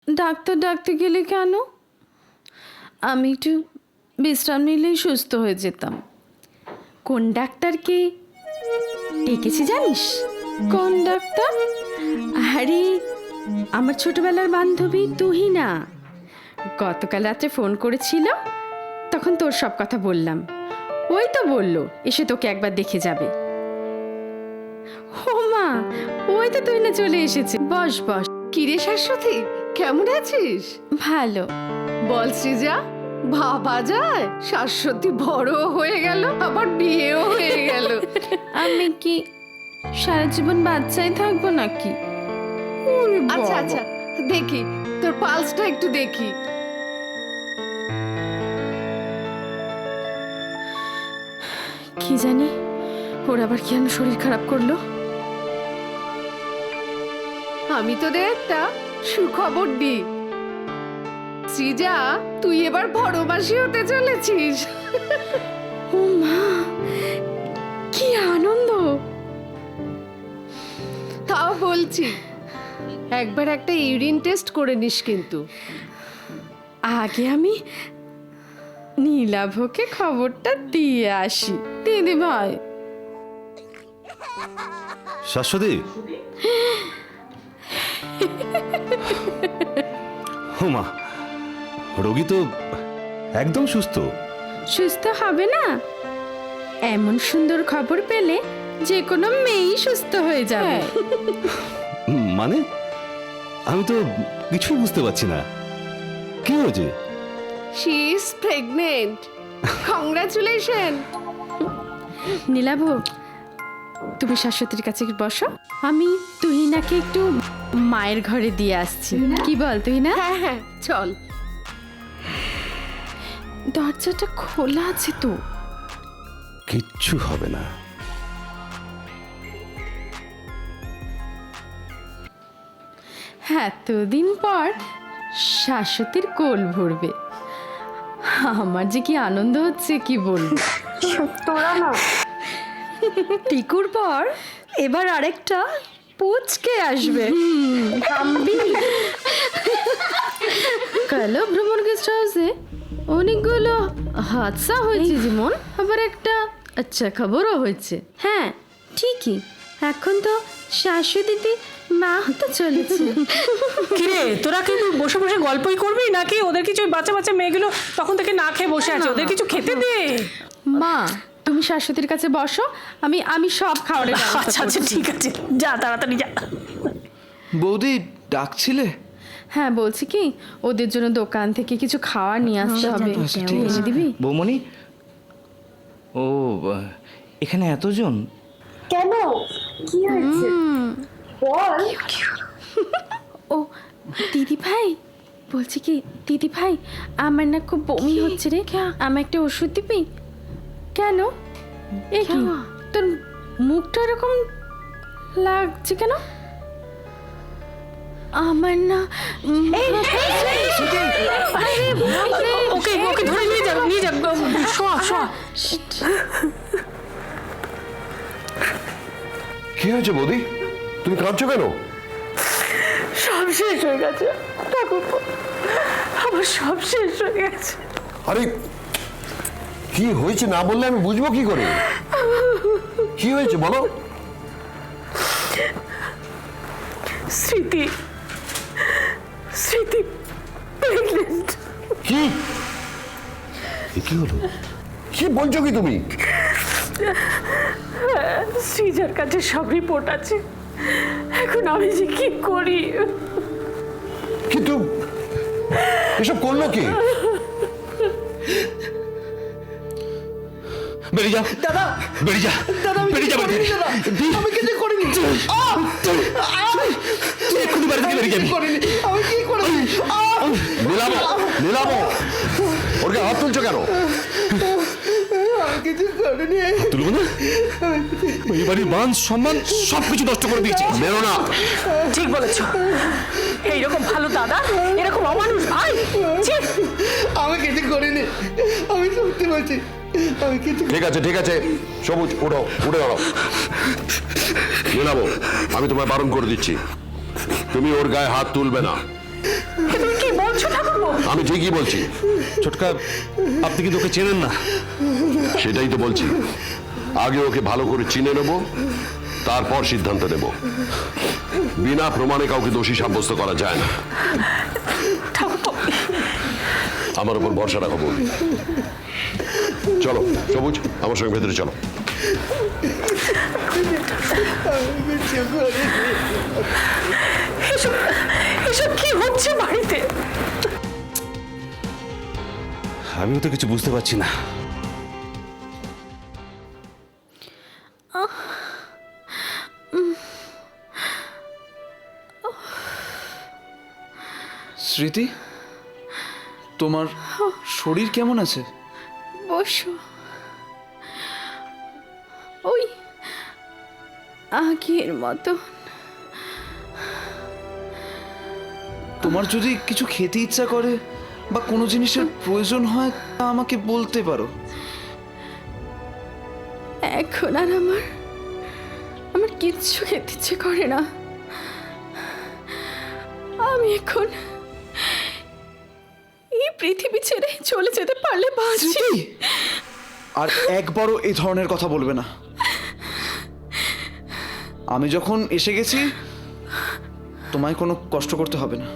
ডাক্তার ডাকতে গেলে কেন? আমি একটু বিশ্রাম নিলেই সুস্থ হয়ে যেতাম। কোন ডাক্তারকে ডেকেছি জানিস? কোন ডাক্তার? আরে আমার ছোটবেলার বান্ধবী তুহিনা। গতকাল রাত্রে ফোন করেছিল, তখন তোর সব কথা বললাম। ওই তো বললো এসে তোকে একবার দেখে যাবে। ও মা, ওই তো তুই না চলে এসেছে। বস বস। কিরে শাশ্বতী, কেমন আছিস? ভালো। বল সৃজা, ভাবা যায় শাশ্বতী বড় হয়ে গেল, আবার বিয়েও হয়ে গেল। আমি কি সারা জীবন বাচ্চাই থাকবো নাকি? আচ্ছা আচ্ছা, দেখি তোর পালসটা একটু দেখি। কি জানি ওর আবার কেন শরীর খারাপ করলো। আমি তোদের একটা সুখবর দিই, সৃজা তুই এবার বড় মাসি হতে চলেছিস। ও মা, কি আনন্দ! তাও বলছি একবার একটা ইউরিন টেস্ট করে নিস কিন্তু। আগে আমি নীলাভকে খবরটা দিয়ে আসি। দিদি ভাই। শাশ্বতী, ও মা, রোগী তো একদম সুস্থ। সুস্থ হবে না? এমন সুন্দর খবর পেলে যে কোনো মেয়েই সুস্থ হয়ে যাবে। মানে আমি তো কিছুই বুঝতে পারছি না, কি হয়েছে? She is pregnant. কংগ্রাচুলেশন। নীলাভ, তুমি শাশ্বতীর কাছে বসো, আমি তুহিনাকে একটু মায়ের ঘরে দিয়ে আসছি। কি বল তুহিনা? হ্যাঁ হ্যাঁ চল। দরজাটা খোলা আছে তো। কিচ্ছু হবে না। এতদিন পর শাশ্বতীর কোল ভরবে, আমার যে কি আনন্দ হচ্ছে কি বলবো। তোরা না, টিকুর পর এবার আরেকটা পুচকে আসবে। কাল ভ্রমণ গেস্ট হাউসে অনেকগুলো হাদসা হয়েছে, যেমন আবার একটা আচ্ছা খবরও হয়েছে। হ্যাঁ ঠিকই, এখন তো শাশুড়িতে মা হতে চলেছে। কিরে, তোরা কি বসে বসে গল্পই করবি নাকি ওদের কিছু বাচ্চা বাচ্চা মেয়েগুলো তখন থেকে না খেয়ে বসে আছে, ওদের কিছু খেতে দে। মা, তুমি শাশ্বতীর কাছে বসো, আমি আমি সব খাবারের ব্যবস্থা আচ্ছা আচ্ছা করছি। ঠিক আছে, যা তাড়াতাড়ি যা। বৌদি ডাকছিলে? হ্যাঁ বলছি কি, ওদের জন্য দোকান থেকে কিছু খাওয়া নিয়ে আসতে হবে। এনে দিবি? বৌমনি, ও এখানে এতজন কেন, কি হয়েছে বল? ও দিদি ভাই, বলছি কি দিদি ভাই, আমার না খুব বমি হচ্ছে রে, আমার একটা ওষুধ দিবি? কেন? এ কি, তোর মুখটা এরকম লাগছে কেন? আমার না ওকে ওকে ধরে নিয়ে যাও শোয়া শোয়া। কি হয়েছে বৌদি, তুমি কাঁদছো কেন? সব শেষ হয়ে গেছে ঠাকুরপো, আমার সব শেষ হয়ে গেছে। আরে কি হয়েছে না বললে আমি বুঝবো কি করে? কি হয়েছে বলো। স্মৃতি প্রেগনেন্ট। কি কি হলো, কি বলছো কি তুমি? শ্রীজার কাছে সব রিপোর্ট আছে, এখন আমি যে কি করি। কিন্তু এসব করলো কে? বেরিয়ে যা দাদা, বেরিয়ে যা দাদা বেরিয়ে যা আমি কিছু করিনি। তুই এক্ষুনি বাড়ি থেকে বেরিয়ে যাবি। আমি কি করিনি। নীলাবো ওর গায়ে হাত তুলছো কেন? আমি কিছু করিনি। তুলবো না? এই বাড়ির মান সম্মান সবকিছু নষ্ট করে দিয়েছি। বেরো না। ঠিক বলেছো, এইরকম ভালো দাদা, এরকম অমানুষ ভাই। আমি কিছু করিনি, আমি সত্যি বলছি আমি কিছু। ঠিক আছে সবুজ উঠে দাঁড়াও। নীলাবো আমি তোমায় বারণ করে দিচ্ছি, তুমি ওর গায়ে হাত তুলবে না। তুমি কি বলছো ঠাকুরপো? আমি ঠিকই বলছি। ছোটকা, আপনি কিন্তু ওকে চেনেন না। সেটাই তো বলছি, আগে ওকে ভালো করে চিনে নেব, তারপর সিদ্ধান্ত নেব। বিনা প্রমাণে কাউকে দোষী সাব্যস্ত করা যায় না। আমার উপর ভরসা রাখো বৌদি। চলো সবুজ, আমার সঙ্গে ভেতরে চলো। এসব কি হচ্ছে বাড়িতে? আমিও তো কিছু বুঝতে পারছি না। স্মৃতি, তোমার শরীর কেমন আছে? বসো। ওই আগের মতো। তোমার যদি কিছু খেতে ইচ্ছা করে বা কোনো জিনিসের প্রয়োজন হয় তা আমাকে বলতে পারো। এখন আর আমার কিচ্ছু খেতে ইচ্ছে করে না। আমি এখন এই পৃথিবী ছেড়ে চলে যেতে পারলে বাঁচি। আর একবারও এই ধরনের কথা বলবে না। আমি যখন এসে গেছি তোমায় কোনো কষ্ট করতে হবে না।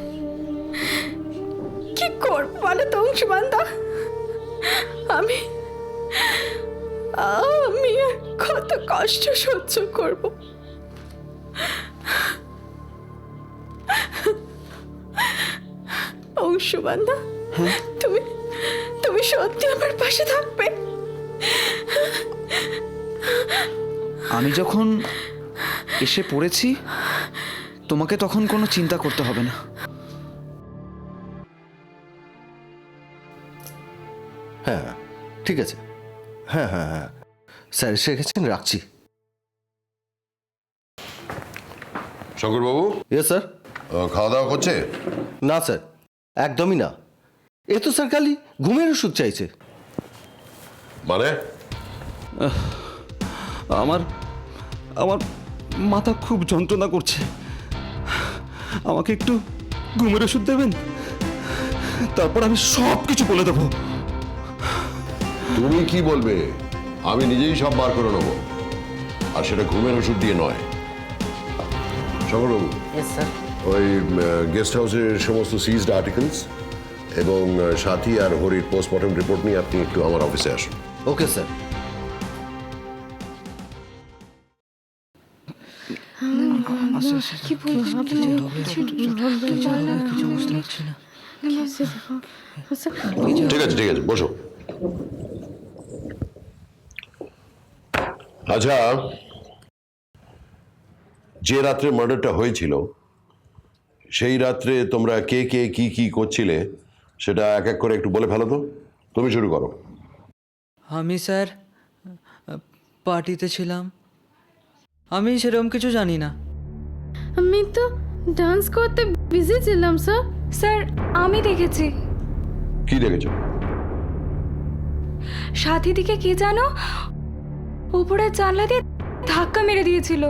কি করবো বলো তো অংশুমানদা? আমি আর কত কষ্ট সহ্য করব? অংশুমানদা, তুমি সত্যি আমার পাশে থাকবে? আমি যখন এসে পড়েছি তোমাকে তখন কোনো চিন্তা করতে হবে না। হ্যাঁ ঠিক আছে, হ্যাঁ স্যার এসে গেছেন, রাখছি। শঙ্করবাবু। Yes sir. খাওয়া দাওয়া করছে? না স্যার, একদমই না। এ তো স্যার খালি ঘুমের ওষুধ চাইছে। মানে? আমার মাথা খুব যন্ত্রণা করছে, আমাকে একটু ঘুমের ওষুধ দেবেন, তারপর আমি সব কিছু বলে দেবো। তুমি কি বলবে আমি নিজেই সব বার করে নেবো, আর সেটা ঘুমের ওষুধ দিয়ে নয়। শঙ্করবাবু, ওই গেস্ট হাউসের সমস্ত সিজড আর্টিকেলস এবং সাথী আর হরির পোস্টমর্টম রিপোর্ট নিয়ে আপনি একটু আমার অফিসে আসুন। Okay sir. ঠিক আছে বসো। আচ্ছা, যে রাত্রে মার্ডারটা হয়েছিল সেই রাত্রে তোমরা কে কে কি করছিলে সেটা এক এক করে একটু বলে ফেলো তো। তুমি শুরু করো। আমি স্যার পার্টিতে ছিলাম, আমি সেরকম কিছু জানি না। আমি তো ডান্স করতে বিজি ছিলাম স্যার। স্যার আমি দেখেছি কি দেখেছো? সাথী দিকে কে জানো উপরের জানলা দিয়ে ধাক্কা মেরে দিয়েছিল।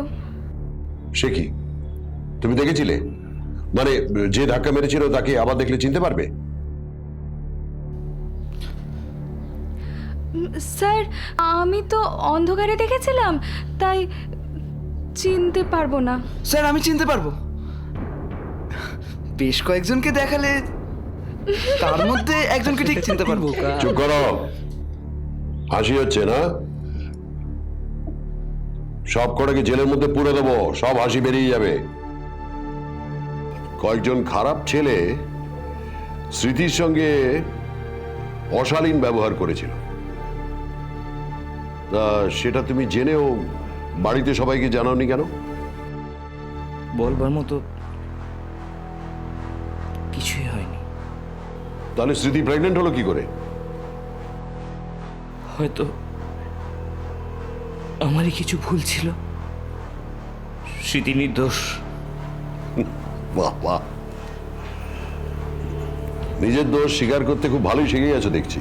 সে কি, তুমি দেখেছিলে? মানে যে ধাক্কা মেরেছিল তাকে আবার দেখলে চিনতে পারবে? স্যার আমি তো অন্ধকারে দেখেছিলাম, তাই চিনতে পারবো না। স্যার আমি চিনতে পারবো, বেশ কয়েকজনকে দেখালে তার মধ্যে একজনকে ঠিক চিনতে পারবো। চুপ করো, হাসি হচ্ছে না? সব কটাকে জেলের মধ্যে পুরে দেবো, সব হাসি বেরিয়ে যাবে। কয়েকজন খারাপ ছেলে স্মৃতির সঙ্গে অশালীন ব্যবহার করেছিল, তা সেটা তুমি জেনেও বাড়িতে সবাইকে জানাওনি কেন? বলবার মতো কিছুই হয়নি। তাহলে স্মৃতি প্রেগনেন্ট হলো কি করে? হয়তো আমারই কিছু ভুল ছিল। স্মৃতি নির্দোষ। বাহ বাহ, নিজের দোষ স্বীকার করতে খুব ভালোই শিখে গেছো দেখছি।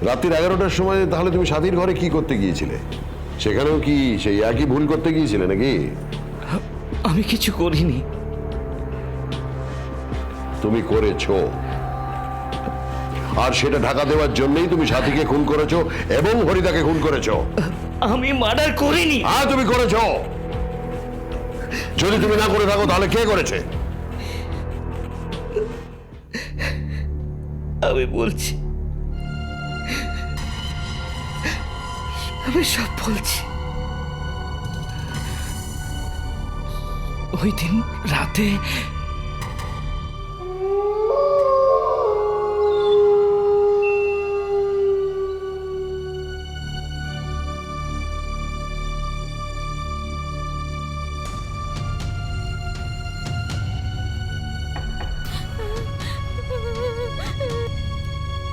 রাত্রির 11টার সময় তাহলে তুমি সাথীর ঘরে কি করতে গিয়েছিলে? সেখানেও কি সেই একই ভুল করতে গিয়েছিলে নাকি? আমি কিছু করিনি। তুমি করেছো, আর সেটা ঢাকা দেওয়ার জন্যই তুমি সাথীকে খুন করেছো এবং হরিদাকে খুন করেছো। আমি মার্ডার করিনি। হ্যাঁ তুমি করেছো। যদি তুমি না করে থাকো তাহলে কে করেছে? আমি বলছি, আমি সব বলছি। ওই দিন রাতে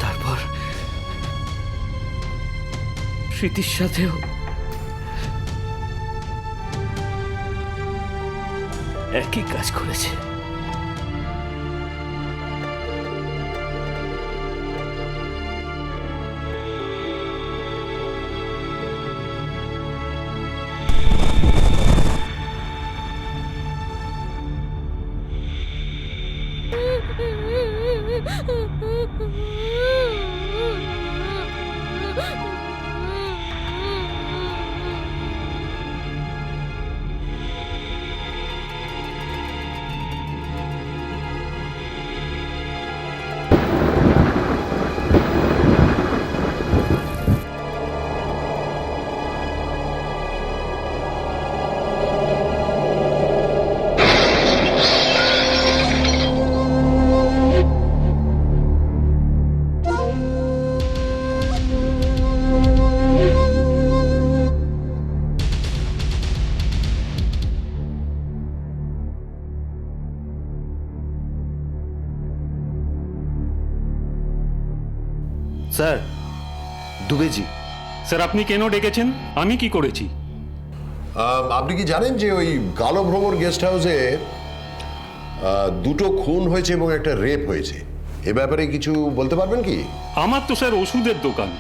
তারপর স্মৃতির সাথেও একই কাজ করেছে। স্যার, দুবেজি। স্যার আপনি কেন ডেকেছেন? আমি কি করেছি? আপনি কি জানেন যে ওই কালো ভ্রমর গেস্ট হাউসে দুটো খুন হয়েছে এবং একটা রেপ হয়েছে? এ ব্যাপারে কিছু বলতে পারবেন কি? আমার তো স্যার ওষুধের দোকান,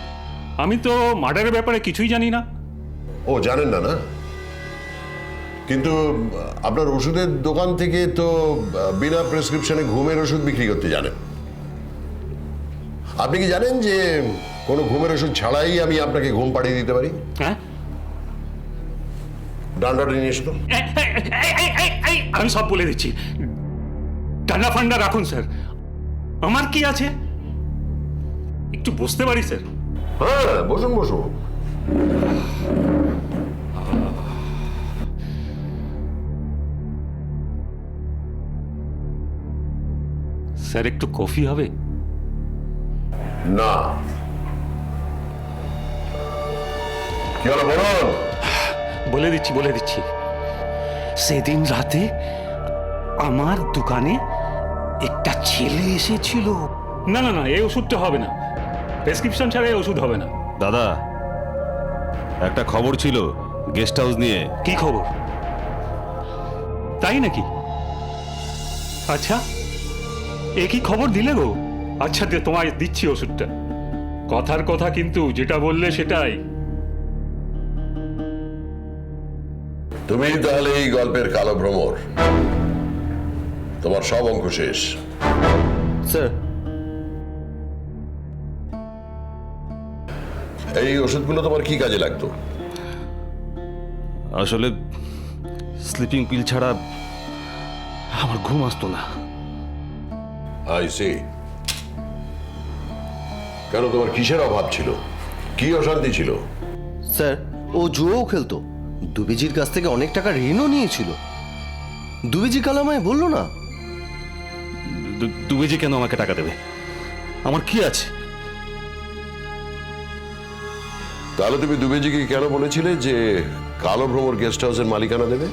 আমি তো মার্ডারের ব্যাপারে কিছুই জানি না। ও জানেন না? না, কিন্তু আপনার ওষুধের দোকান থেকে তো বিনা প্রেসক্রিপশনে ঘুমের ওষুধ বিক্রি করতে জানেন। আপনি কি জানেন যে কোনো ঘুমের ওষুধ ছাড়াই আমি আপনাকে ঘুম পাড়িয়ে দিতে পারি? হ্যাঁ, ডান্ডাটা নিয়ে এসো। আমি সব বলে দিচ্ছি, ডান্ডা ফান্ডা রাখুন স্যার, আমার কি আছে? একটু বসতে পারি স্যার? হ্যাঁ বসুন বসুন। স্যার একটু কফি হবে? না। কি হলো বলুন? বলে দিচ্ছি সেদিন রাতে আমার দোকানে একটা ছেলে এসেছিল। না না না, এই ওষুধটা হবে না, প্রেসক্রিপশন ছাড়া এই ওষুধ হবে না। দাদা, একটা খবর ছিল গেস্ট হাউস নিয়ে। কি খবর? তাই নাকি? আচ্ছা, এ কি খবর দিলে গো? আচ্ছা, তোমায় দিচ্ছি ওষুধটা। কথার কথা কিন্তু, যেটা বললে সেটাই। তুমি তাহলে এই গল্পের কালো ভ্রমর, তোমার সব অঙ্ক শেষ। স্যার, এই ওষুধগুলো তোমার কি কাজে লাগতো? আসলে স্লিপিং পিল ছাড়া আমার ঘুম আসতো না। I see. কেন, তোমার কিসের অভাব ছিল? কি অশান্তি ছিল? স্যার, ও জুয়োও খেলতো, দুবেজির কাছ থেকে অনেক টাকা ঋণও নিয়েছিল। দুবেজি কাল আমায় বললো না। দুবেজি কেন আমাকে টাকা দেবে? আমার কি আছে? তাহলে তুমি দুবেজিকে কেন বলেছিলে যে কালো ভ্রমর গেস্ট হাউসের মালিকানা দেবে?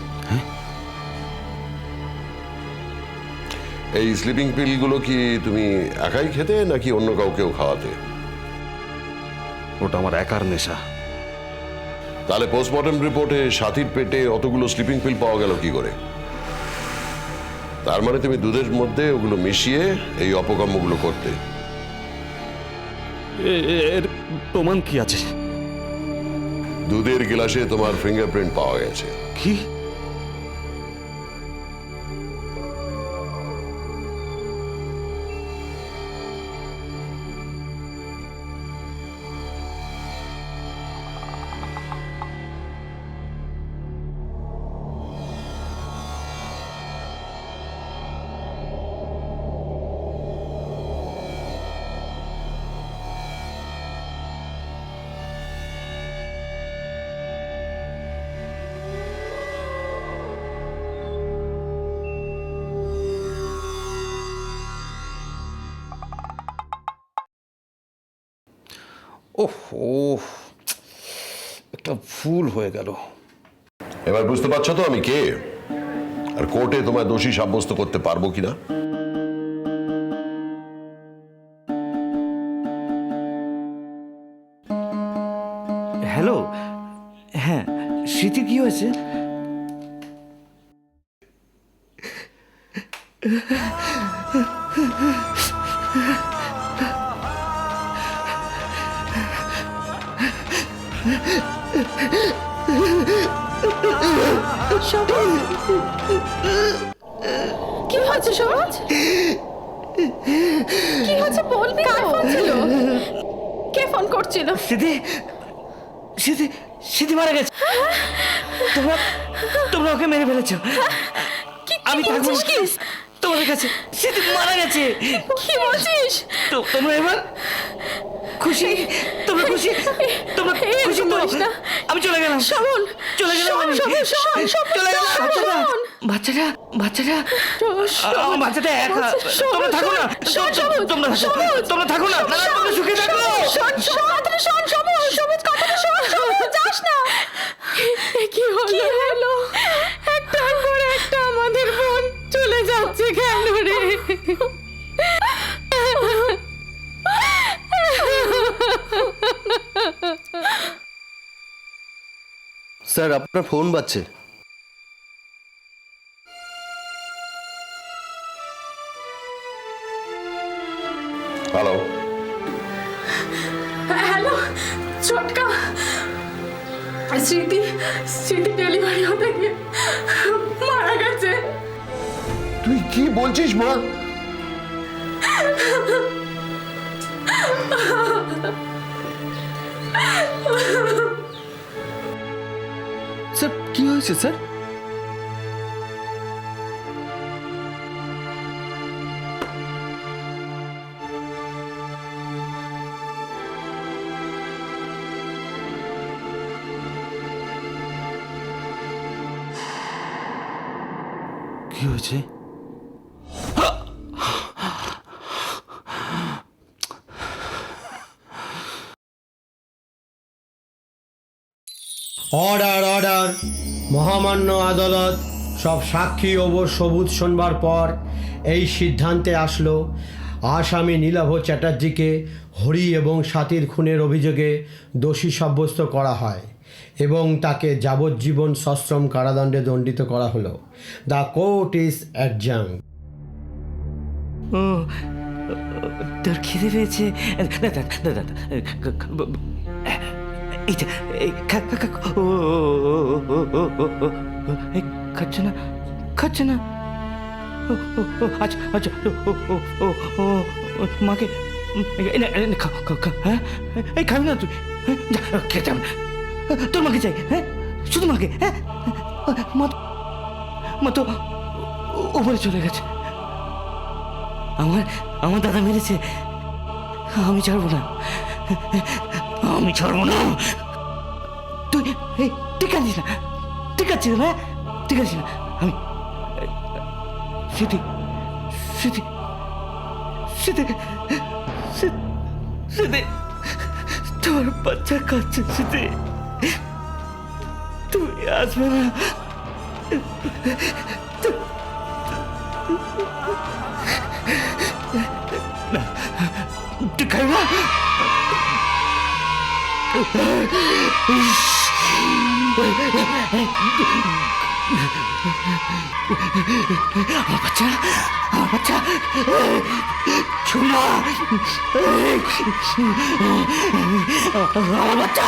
এই স্লিপিং পিলগুলো কি তুমি একাই খেতে নাকি অন্য কাউকেও খাওয়াতে? ওটা আমার একার নেশা। তাহলে পোস্টমর্টম রিপোর্টে সাথীর পেটে অতগুলো স্লিপিং পিল পাওয়া গেল কি করে? তার মানে তুমি দুধের মধ্যে ওগুলো মিশিয়ে এই অপকর্মগুলো করতে। এর প্রমাণ কি আছে? দুধের গ্লাসে তোমার ফিঙ্গারপ্রিন্ট পাওয়া গেছে। কি? ওহ, একটা ভুল হয়ে গেল। এবার বুঝতে পারছো তো আমি কে, আর কোর্টে তোমায় দোষী সাব্যস্ত করতে পারবো কিনা? হ্যালো, হ্যাঁ স্মৃতি, কি হয়েছে? কি হয়েছে সবুজ? কি হয়েছে বলবি? কার ফোন ছিল? কে ফোন করছিল? স্মৃতি, স্মৃতি, স্মৃতি মারা গেছে। তোমরা তোমরা ওকে মেরে ফেলেছো। আমি থাকবো তোমাদের কাছে। স্মৃতি মারা গেছে। কি বলছিস? তোমরা এবার খুশি? তোমরা খুশি? তোমরা খুশি তো? আমি চলে গেলাম। শ্রাবণ, চলে গেলাম আমি। চলে গেলাম। বাচ্চাটা, বাচ্চাটা, আমার বাচ্চাটা একা। তোমরা থাকো না, তোমরা থাকো না, তোমরা সুখে থাকো। সবুজ কথাটা শোন, যাস না। কি হলো? একটার পর একটা আমাদের বোন চলে যাচ্ছে কেন রে? স্যার, আপনার ফোন বাজছে। হ্যালো। হ্যালো ছোটকা, স্মৃতি ডেলিভারি হতে গিয়ে মারা গেছে। তুই কি বলছিস মা? স্যার, কি হয়েছে স্যার? কি হয়েছে? Order, order. মহামান্য আদালত সব সাক্ষী ও সবুত শোনবার পর এই সিদ্ধান্তে আসলো, আসামি নীলাভ চ্যাটার্জিকে হরি এবং সাথীর খুনের অভিযোগে দোষী সাব্যস্ত করা হয় এবং তাকে যাবজ্জীবন সশ্রম কারাদণ্ডে দণ্ডিত করা হলো। The court is adjourn. ও তোর খিদে পেয়েছে? খাচ্ছে না, খাচ্ছে না। আচ্ছা আচ্ছা, মাকে হ্যাঁ এই খাবি না তুই? খেতাম না, তোর মাকে চাই। হ্যাঁ শুধু মাকে। হ্যাঁ মা তো উপরে চলে গেছে। আমার দাদা মেরেছে, আমি ছাড়বো না, আমি ছাড়বো না। তুই ঠিক আছিস না? ঠিক আছিস না? ঠিক আছিস না? আমি স্মৃতি স্মৃতি স্মৃতি স্মৃতি তোর বাচ্চা কাচ্ছে। স্মৃতি তুমি আসবে না? তুই খাবি না? আমার বাচ্চা, আমার বাচ্চা ছোনা, আমার বাচ্চা।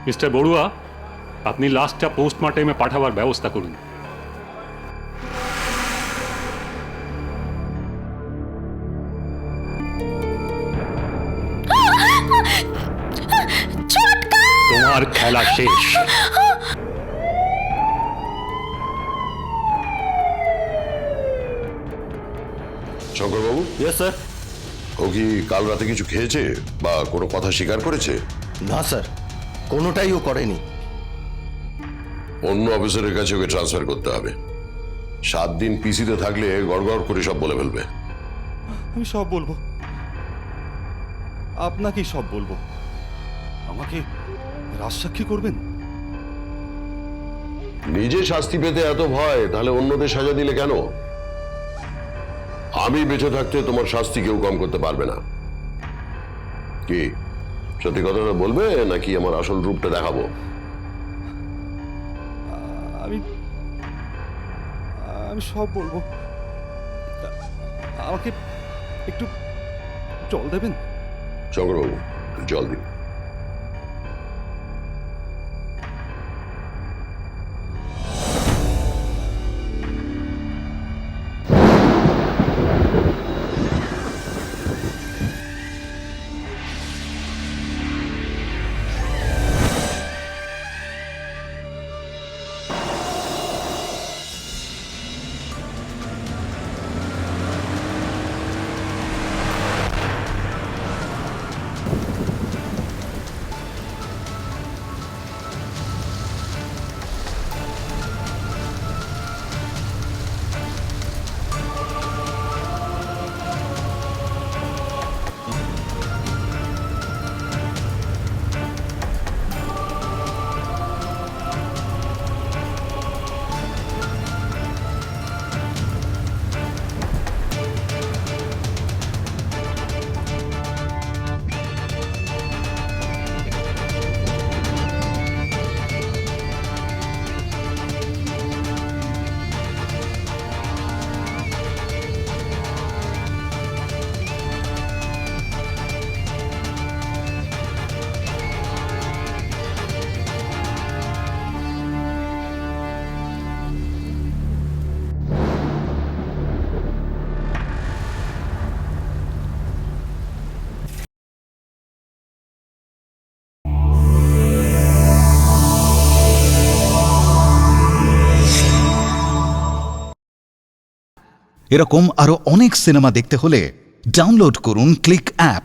মিস্টার বড়ুয়া, আপনি লাশটা পোস্টমর্টেমে পাঠাবার ব্যবস্থা করুন। তোমার খেলা শেষ। শঙ্করবাবু। Yes sir. ও কি কাল রাতে কিছু খেয়েছে বা কোনো কথা স্বীকার করেছে? না স্যার, কোনোটাই ও করেনি। অন্য অফিসারের কাছে ওকে ট্রান্সফার করতে হবে। 7 দিন পিসিতে থাকলে গড়গড় করে সব বলে ফেলবে। আমি সব বলবো, আপনাকেই সব বলবো। আমাকে রাজসাক্ষী করবেন? নিজে শাস্তি পেতে এত ভয়, তাহলে অন্যদের সাজা দিলে কেন? আমি বেঁচে থাকতে তোমার শাস্তি কেউ কম করতে পারবে না। কি সত্যি কথাটা বলবে নাকি আমার আসল রূপটা দেখাবো? আমি সব বলবো। আমাকে একটু জল দেবেন? শঙ্করবাবু, জল দিন। এরকম আরো অনেক সিনেমা দেখতে হলে ডাউনলোড করুন ক্লিক অ্যাপ।